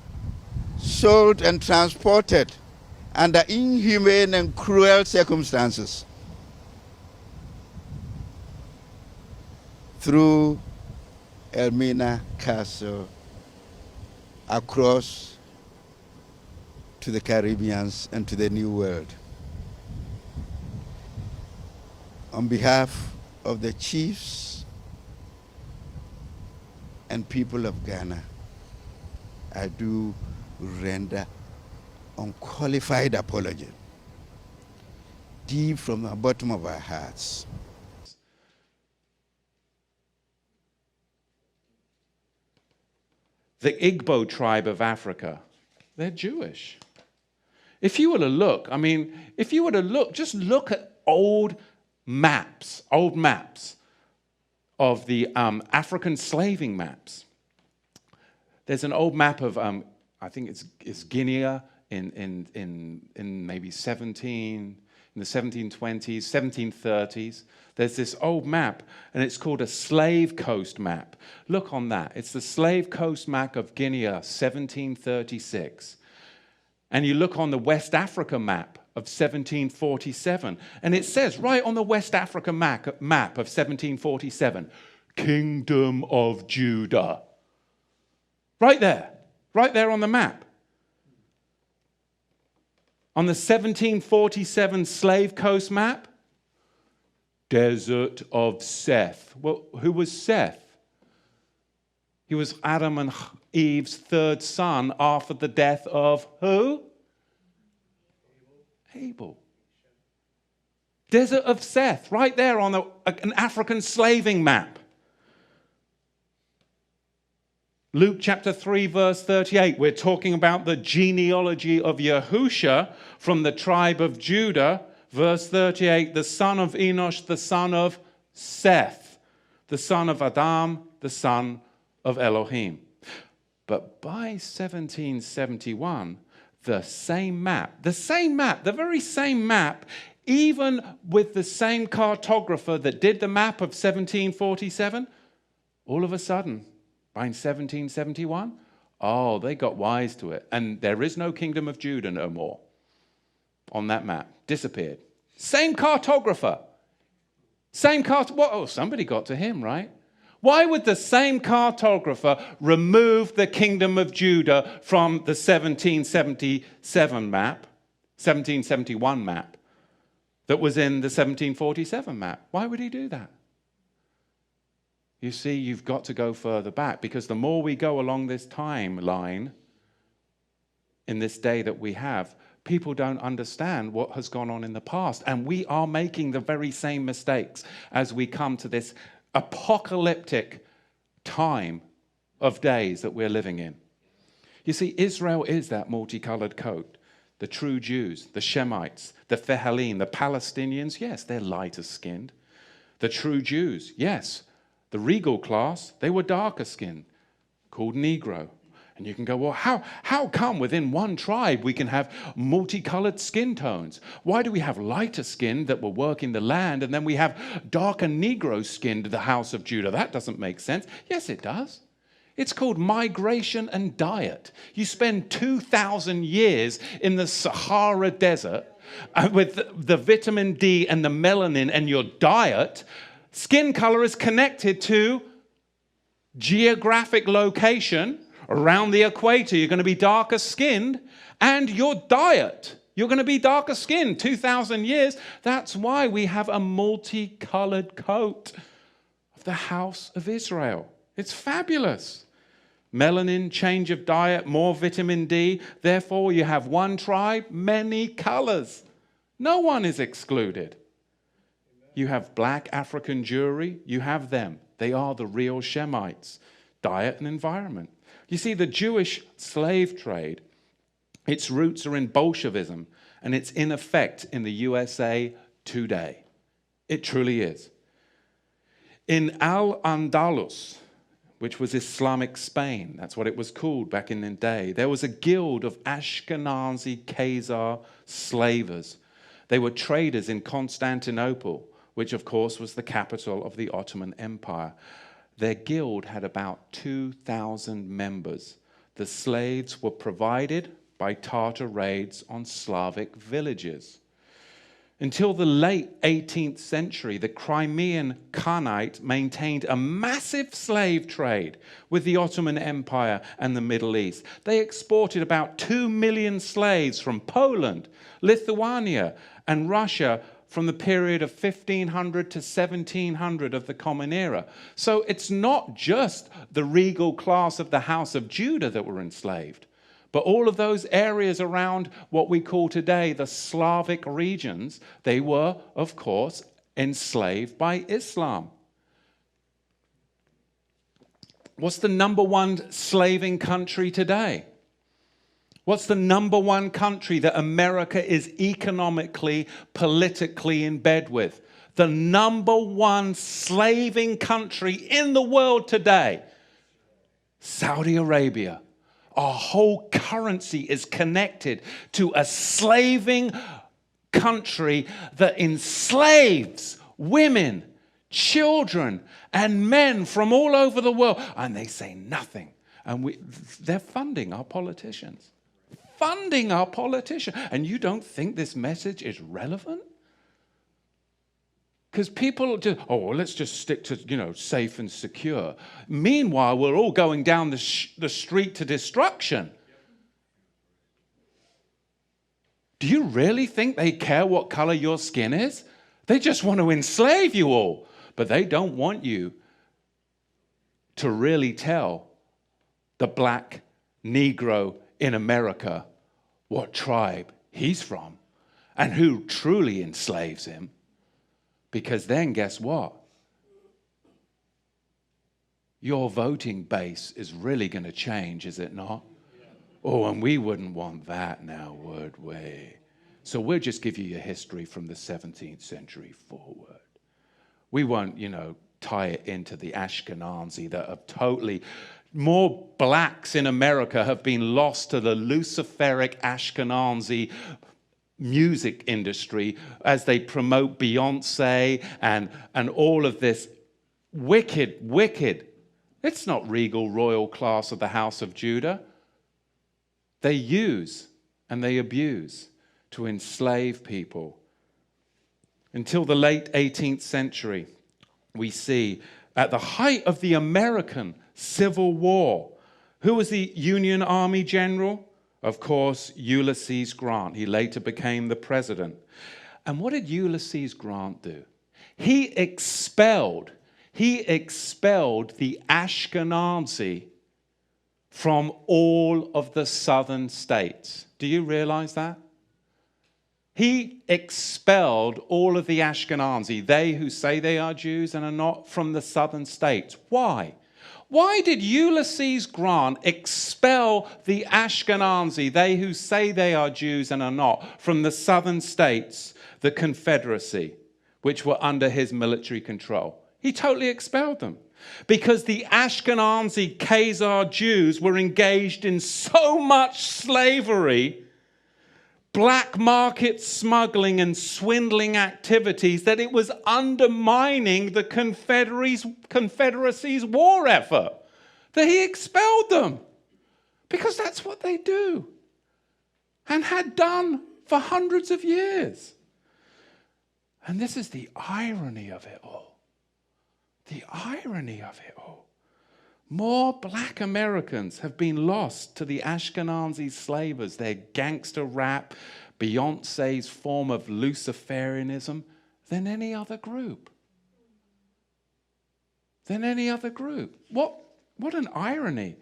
sold, and transported under inhumane and cruel circumstances through Elmina Castle across to the Caribbeans and to the New World. On behalf of the chiefs and people of Ghana, I do render unqualified apology, deep from the bottom of our hearts. The Igbo tribe of Africa, they're Jewish. If you were to look, just look at old maps of the African slaving maps. There's an old map of, I think it's Guinea in maybe in the 1720s, 1730s. There's this old map, and it's called a Slave Coast map. Look on that. It's the Slave Coast map of Guinea, 1736. And you look on the West Africa map of 1747, and it says right on the West Africa map of 1747, Kingdom of Judah. Right there on the map. On the 1747 Slave Coast map, Desert of Seth. Well, who was Seth? He was Adam and Eve's third son after the death of who? Abel. Desert of Seth, right there on an African slaving map. Luke chapter 3, verse 38, we're talking about the genealogy of Yahusha from the tribe of Judah. Verse 38, the son of Enosh, the son of Seth, the son of Adam, the son of Elohim. But by 1771, the very same map, even with the same cartographer that did the map of 1747, all of a sudden, by 1771, they got wise to it. And there is no kingdom of Judah no more on that map. Disappeared. Same cartographer. Somebody got to him, right? Why would the same cartographer remove the kingdom of Judah from the 1777 map, 1771 map, that was in the 1747 map? Why would he do that? You see, you've got to go further back, because the more we go along this timeline in this day that we have, people don't understand what has gone on in the past. And we are making the very same mistakes as we come to this apocalyptic time of days that we're living in. You see, Israel is that multicolored coat. The true Jews, the Shemites, the Fehalim, the Palestinians, yes, they're lighter skinned. The true Jews, yes, the regal class, they were darker skinned, called Negro. And you can go, well, how come within one tribe we can have multicolored skin tones? Why do we have lighter skin that will work in the land, and then we have darker Negro skin to the house of Judah? That doesn't make sense. Yes, it does. It's called migration and diet. You spend 2,000 years in the Sahara Desert with the vitamin D and the melanin and your diet. Skin color is connected to geographic location. Around the equator, you're going to be darker skinned, and your diet, you're going to be darker skinned. 2,000 years. That's why we have a multicolored coat of the house of Israel. It's fabulous. Melanin, change of diet, more vitamin D. Therefore, you have one tribe, many colors. No one is excluded. You have black African Jewry. You have them. They are the real Shemites. Diet and environment. You see, the Jewish slave trade, its roots are in Bolshevism, and it's in effect in the USA today. It truly is. In Al-Andalus, which was Islamic Spain, that's what it was called back in the day, there was a guild of Ashkenazi Khazar slavers. They were traders in Constantinople, which of course was the capital of the Ottoman Empire. Their guild had about 2,000 members. The slaves were provided by Tartar raids on Slavic villages. Until the late 18th century, the Crimean Khanate maintained a massive slave trade with the Ottoman Empire and the Middle East. They exported about 2 million slaves from Poland, Lithuania, and Russia from the period of 1500 to 1700 of the Common Era. So it's not just the regal class of the House of Judah that were enslaved, but all of those areas around what we call today the Slavic regions, they were, of course, enslaved by Islam. What's the number one slaving country today? What's the number one country that America is economically, politically in bed with? The number one slaving country in the world today, Saudi Arabia. Our whole currency is connected to a slaving country that enslaves women, children, and men from all over the world. And they say nothing. And they're funding our politicians. Funding our politicians. And you don't think this message is relevant? Because people just, well, let's just stick to, safe and secure. Meanwhile, we're all going down the street to destruction. Do you really think they care what color your skin is? They just want to enslave you all. But they don't want you to really tell the black Negro in America what tribe he's from and who truly enslaves him. Because then guess what? Your voting base is really going to change, is it not? Oh, and we wouldn't want that now, would we? So we'll just give you your history from the 17th century forward. We won't, tie it into the Ashkenazi that have totally... More blacks in America have been lost to the Luciferic Ashkenazi music industry as they promote Beyonce and all of this wicked. It's not regal royal class of the House of Judah. They use and they abuse to enslave people. Until the late 18th century, we see at the height of the American Civil War, who was the Union Army general? Of course, Ulysses Grant. He later became the president. And what did Ulysses Grant do? He expelled the Ashkenazi from all of the southern states. Do you realize that? He expelled all of the Ashkenazi, they who say they are Jews and are not, from the southern states. Why? Why did Ulysses Grant expel the Ashkenazi, they who say they are Jews and are not, from the southern states, the Confederacy, which were under his military control? He totally expelled them. Because the Ashkenazi Khazar Jews were engaged in so much slavery, black market smuggling and swindling activities that it was undermining the Confederacy's war effort, that he expelled them. Because that's what they do and had done for hundreds of years. And this is the irony of it all. The irony of it all. More black Americans have been lost to the Ashkenazi slavers, their gangster rap, Beyonce's form of Luciferianism, than any other group. What an irony.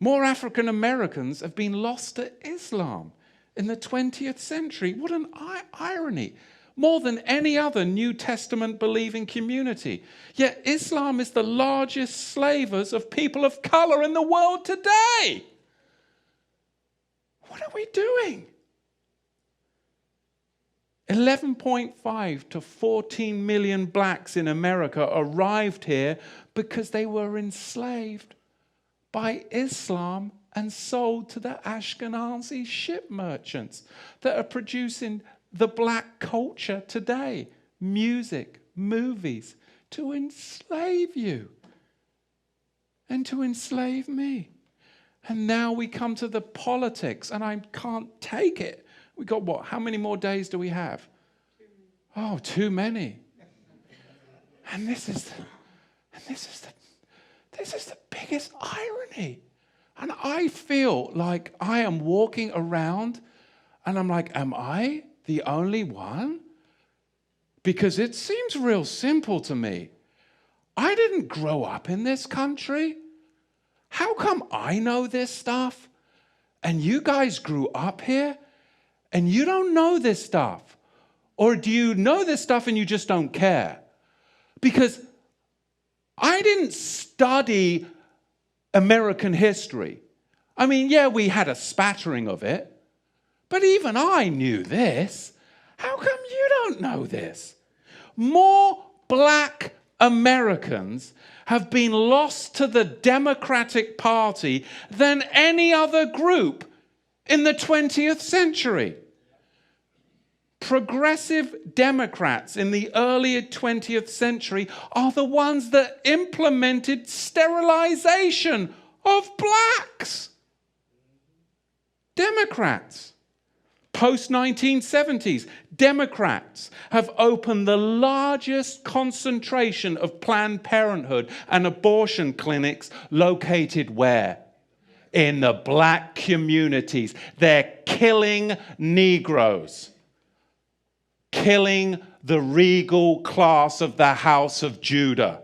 More African Americans have been lost to Islam in the 20th century. What an irony. More than any other New Testament believing community. Yet Islam is the largest slavers of people of color in the world today. What are we doing? 11.5 to 14 million blacks in America arrived here because they were enslaved by Islam and sold to the Ashkenazi ship merchants that are producing the black culture today, music, movies, to enslave you and to enslave me. And now we come to the politics, and I can't take it We got what? How many more days do we have? Oh, too many. And this is the biggest irony. And I feel like I am walking around and I'm like, am I the only one? Because it seems real simple to me. I didn't grow up in this country. How come I know this stuff? And you guys grew up here and you don't know this stuff? Or do you know this stuff and you just don't care? Because I didn't study American history. I mean, yeah, we had a spattering of it, but even I knew this. How come you don't know this? More black Americans have been lost to the Democratic Party than any other group in the 20th century. Progressive Democrats in the early 20th century are the ones that implemented sterilization of blacks. Democrats. Post-1970s, Democrats have opened the largest concentration of Planned Parenthood and abortion clinics located where? In the black communities. They're killing Negroes. Killing the regal class of the House of Judah.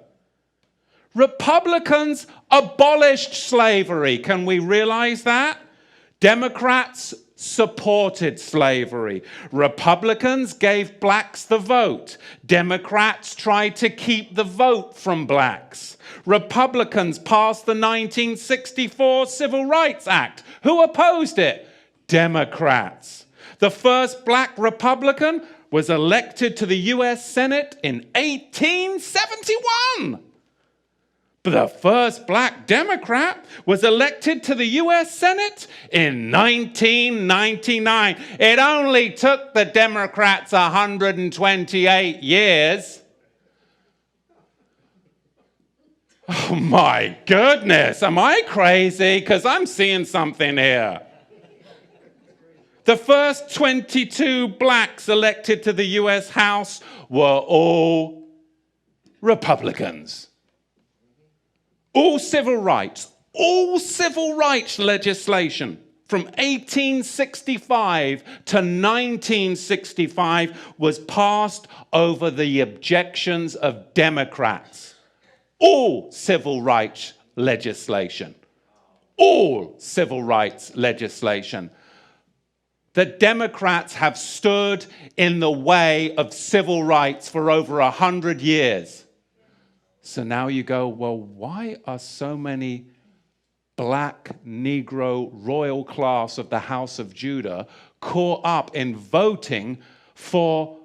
Republicans abolished slavery. Can we realize that? Democrats supported slavery. Republicans gave blacks the vote. Democrats tried to keep the vote from blacks. Republicans passed the 1964 Civil Rights Act. Who opposed it? Democrats. The first black Republican was elected to the US Senate in 1871. But the first black Democrat was elected to the US Senate in 1999. It only took the Democrats 128 years. Oh my goodness, am I crazy? Because I'm seeing something here. The first 22 blacks elected to the US House were all Republicans. All civil rights legislation from 1865 to 1965 was passed over the objections of Democrats. All civil rights legislation. All civil rights legislation. The Democrats have stood in the way of civil rights for over 100 years. So now you go, well, why are so many black Negro royal class of the House of Judah caught up in voting for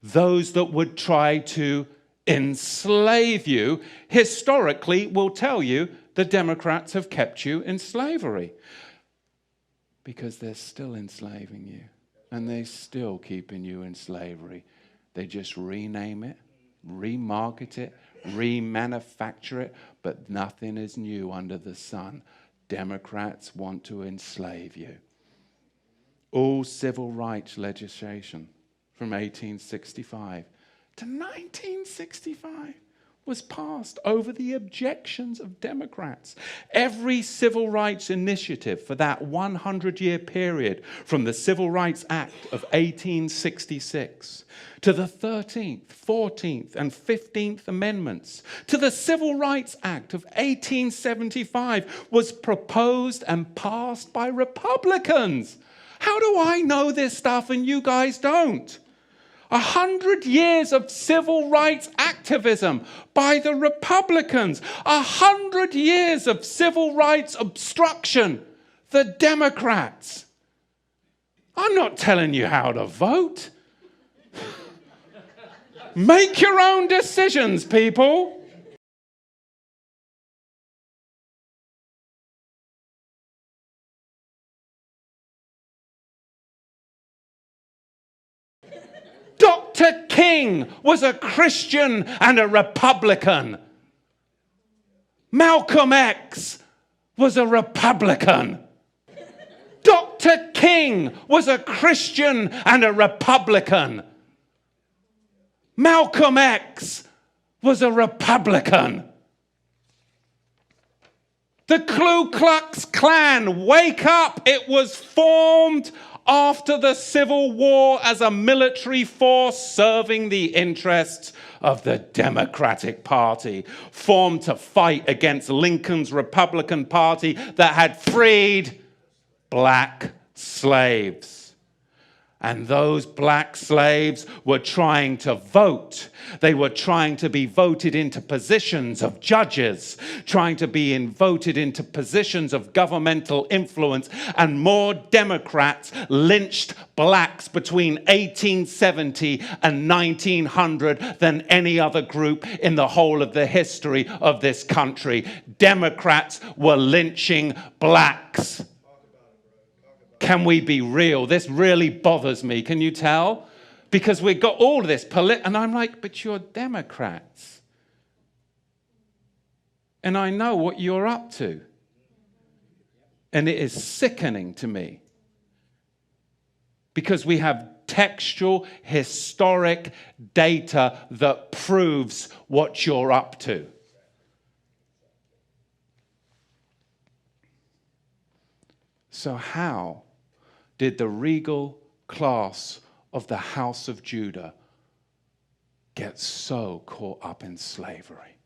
those that would try to enslave you? Historically, we'll tell you the Democrats have kept you in slavery because they're still enslaving you and they're still keeping you in slavery. They just rename it, remarket it, remanufacture it, but nothing is new under the sun. Democrats want to enslave you. All civil rights legislation from 1865 to 1965 was passed over the objections of Democrats. Every civil rights initiative for that 100-year period, from the Civil Rights Act of 1866 to the 13th, 14th, and 15th Amendments, to the Civil Rights Act of 1875, was proposed and passed by Republicans. How do I know this stuff and you guys don't? 100 years of civil rights activism by the Republicans. 100 years of civil rights obstruction, the Democrats. I'm not telling you how to vote. Make your own decisions, people. Dr. King was a Christian and a Republican. Malcolm X was a Republican. Dr. Dr. King was a Christian and a Republican. Malcolm X was a Republican. The Ku Klux Klan, wake up! It was formed after the Civil War as a military force serving the interests of the Democratic Party, formed to fight against Lincoln's Republican Party that had freed black slaves. And those black slaves were trying to vote. They were trying to be voted into positions of judges, trying to be voted into positions of governmental influence. And more Democrats lynched blacks between 1870 and 1900 than any other group in the whole of the history of this country. Democrats were lynching blacks. Can we be real? This really bothers me. Can you tell? Because we've got all this and I'm like, but you're Democrats. And I know what you're up to. And it is sickening to me. Because we have textual, historic data that proves what you're up to. So how did the regal class of the House of Judah get so caught up in slavery?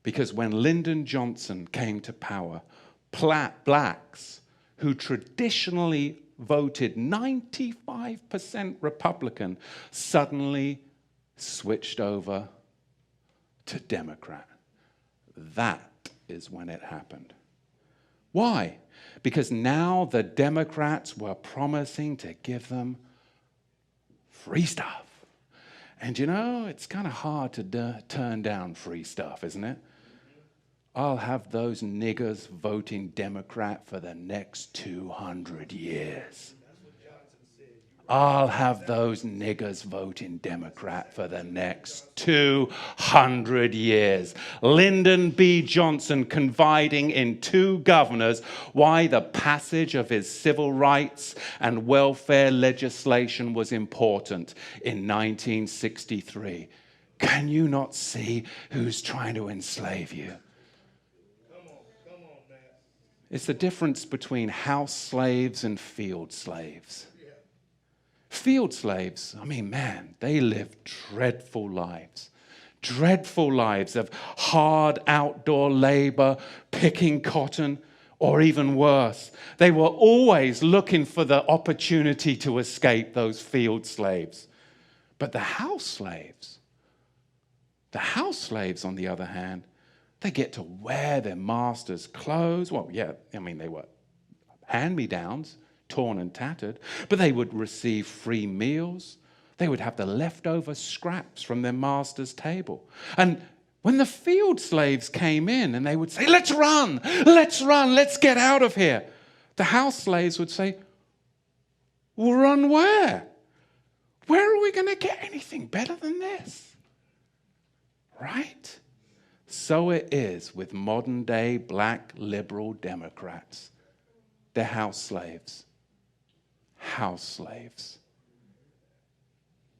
Because when Lyndon Johnson came to power, blacks who traditionally voted 95% Republican suddenly switched over to Democrat. That is when it happened. Why? Because now the Democrats were promising to give them free stuff. And you know, it's kind of hard to turn down free stuff, isn't it? I'll have those niggers voting Democrat for the next 200 years. I'll have those niggers voting Democrat for the next 200 years. Lyndon B. Johnson confiding in two governors why the passage of his civil rights and welfare legislation was important in 1963. Can you not see who's trying to enslave you? Come on, man. It's the difference between house slaves and field slaves. Field slaves, I mean, man, they lived dreadful lives. Dreadful lives of hard outdoor labor, picking cotton, or even worse. They were always looking for the opportunity to escape, those field slaves. But the house slaves, on the other hand, they get to wear their master's clothes. Well, yeah, I mean, they were hand-me-downs, torn and tattered, but they would receive free meals. They would have the leftover scraps from their master's table. And when the field slaves came in and they would say, let's run, let's get out of here, the house slaves would say, well, run where? Where are we going to get anything better than this? Right? So it is with modern day black liberal Democrats. They're house slaves. House slaves.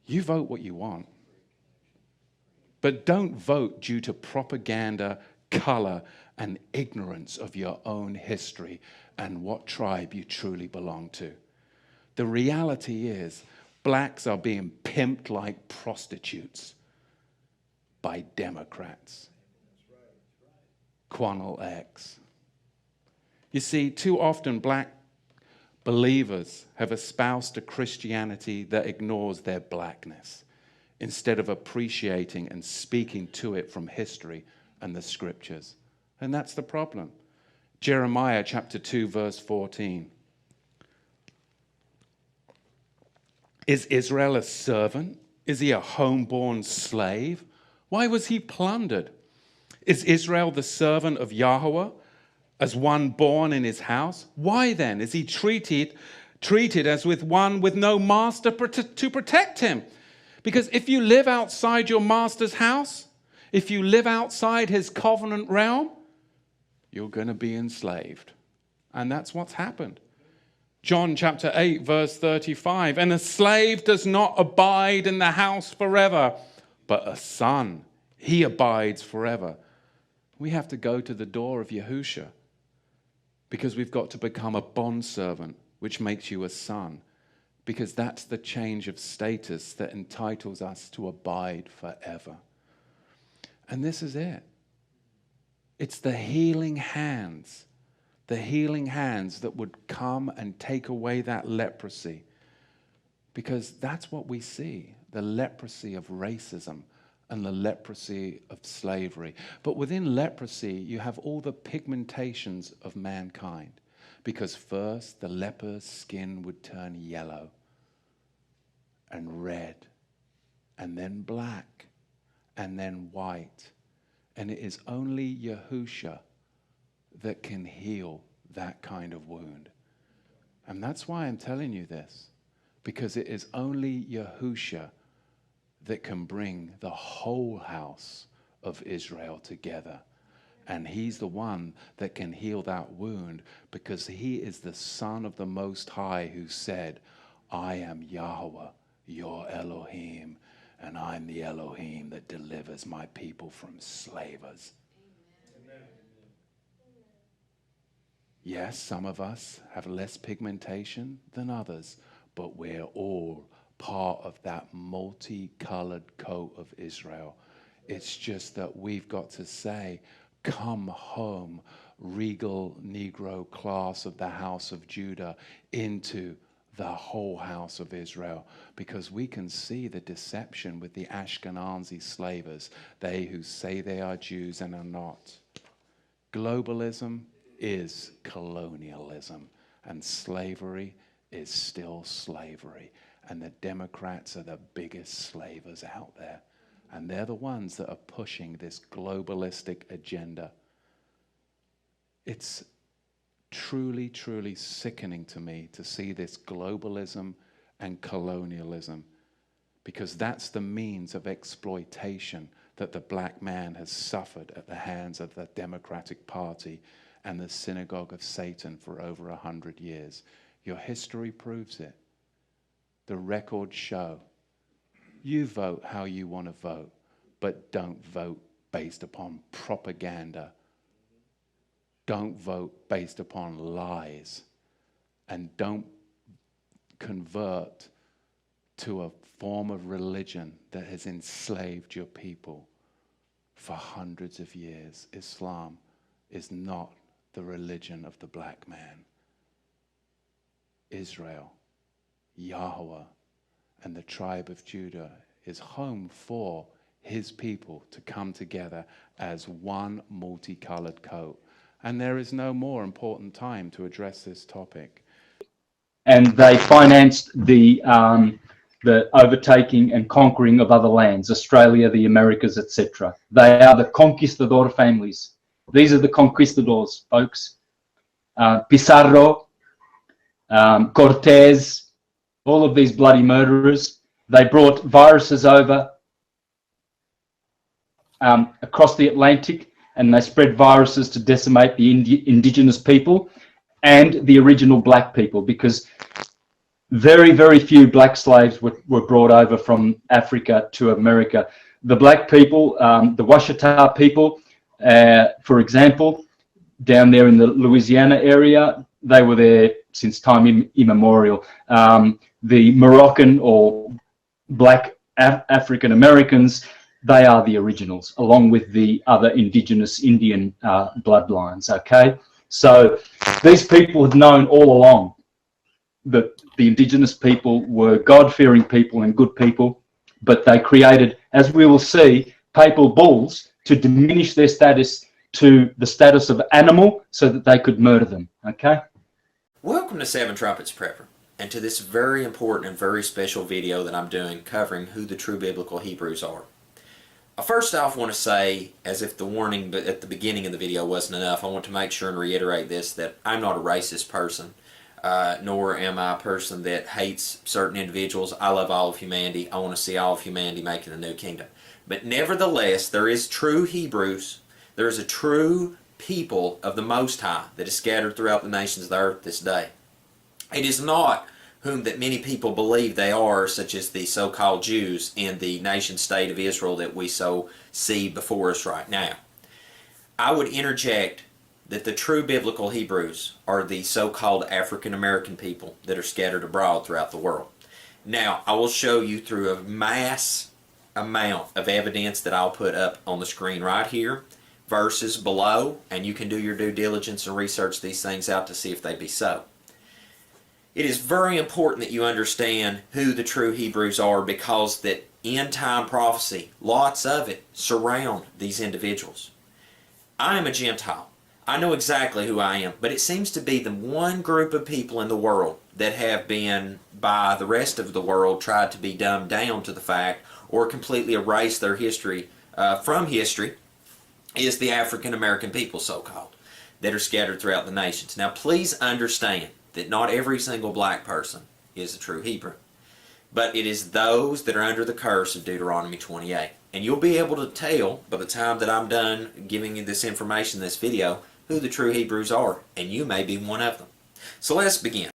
You vote what you want, but don't vote due to propaganda, color, and ignorance of your own history and what tribe you truly belong to. The reality is, blacks are being pimped like prostitutes by Democrats. Quanal X. You see, too often black believers have espoused a Christianity that ignores their blackness instead of appreciating and speaking to it from history and the scriptures. And that's the problem. Jeremiah chapter 2, verse 14. Is Israel a servant? Is he a homeborn slave? Why was he plundered? Is Israel the servant of Yahweh, as one born in his house? Why then is he treated as with one with no master to protect him? Because if you live outside your master's house, if you live outside his covenant realm, you're going to be enslaved. And that's what's happened. John chapter 8, verse 35. And a slave does not abide in the house forever, but a son, he abides forever. We have to go to the door of Yahusha because we've got to become a bondservant, which makes you a son, because that's the change of status that entitles us to abide forever. And this is it. It's the healing hands that would come and take away that leprosy. Because that's what we see, the leprosy of racism and the leprosy of slavery. But within leprosy, you have all the pigmentations of mankind. Because first, the leper's skin would turn yellow and red, and then black, and then white. And it is only Yahusha that can heal that kind of wound. And that's why I'm telling you this, because it is only Yahusha that can bring the whole house of Israel together. And he's the one that can heal that wound, because he is the Son of the Most High who said, I am Yahweh, your Elohim, and I'm the Elohim that delivers my people from slavers. Amen. Yes, some of us have less pigmentation than others, but we're all part of that multicolored coat of Israel. It's just that we've got to say, come home, regal Negro class of the house of Judah, into the whole house of Israel, because we can see the deception with the Ashkenazi slavers, they who say they are Jews and are not. Globalism is colonialism, and slavery is still slavery, and the Democrats are the biggest slavers out there, and they're the ones that are pushing this globalistic agenda. It's truly, truly sickening to me to see this globalism and colonialism, because that's the means of exploitation that the black man has suffered at the hands of the Democratic Party and the synagogue of Satan for over 100 years. Your history proves it. The records show. You vote how you want to vote, but don't vote based upon propaganda. Don't vote based upon lies, and don't convert to a form of religion that has enslaved your people for hundreds of years. Islam is not the religion of the black man. Israel, Yahweh, and the tribe of Judah is home for his people to come together as one multicolored coat. And there is no more important time to address this topic. And they financed the overtaking and conquering of other lands, Australia, the Americas, etc. They are the conquistador families. These are the conquistadors, folks. Pizarro, Cortez, all of these bloody murderers. They brought viruses over across the Atlantic, and they spread viruses to decimate the indigenous people and the original black people, because very, very few black slaves were brought over from Africa to America. The black people, the Washita people, for example, down there in the Louisiana area, they were there since time immemorial. The Moroccan or black African Americans, they are the originals, along with the other indigenous Indian bloodlines, okay? So these people had known all along that the indigenous people were God-fearing people and good people, but they created, as we will see, papal bulls to diminish their status to the status of animal so that they could murder them, okay? Welcome to Seven Trumpets Prepper, and to this very important and very special video that I'm doing covering who the true biblical Hebrews are. First off, I want to say, as if the warning at the beginning of the video wasn't enough, I want to make sure and reiterate this, that I'm not a racist person, nor am I a person that hates certain individuals. I love all of humanity. I want to see all of humanity making a new kingdom. But nevertheless, there is true Hebrews. There is a true people of the Most High that is scattered throughout the nations of the earth this day. It is not whom that many people believe they are, such as the so-called Jews in the nation-state of Israel that we so see before us right now. I would interject that the true biblical Hebrews are the so-called African American people that are scattered abroad throughout the world. Now, I will show you through a mass amount of evidence that I'll put up on the screen right here, verses below, and you can do your due diligence and research these things out to see if they be so. It is very important that you understand who the true Hebrews are, because that end-time prophecy, lots of it, surround these individuals. I am a Gentile. I know exactly who I am, but it seems to be the one group of people in the world that have been, by the rest of the world, tried to be dumbed down to the fact or completely erase their history from history, is the African American people, so-called, that are scattered throughout the nations. Now, please understand that not every single black person is a true Hebrew, but it is those that are under the curse of Deuteronomy 28. And you'll be able to tell by the time that I'm done giving you this information in this video who the true Hebrews are, and you may be one of them. So let's begin.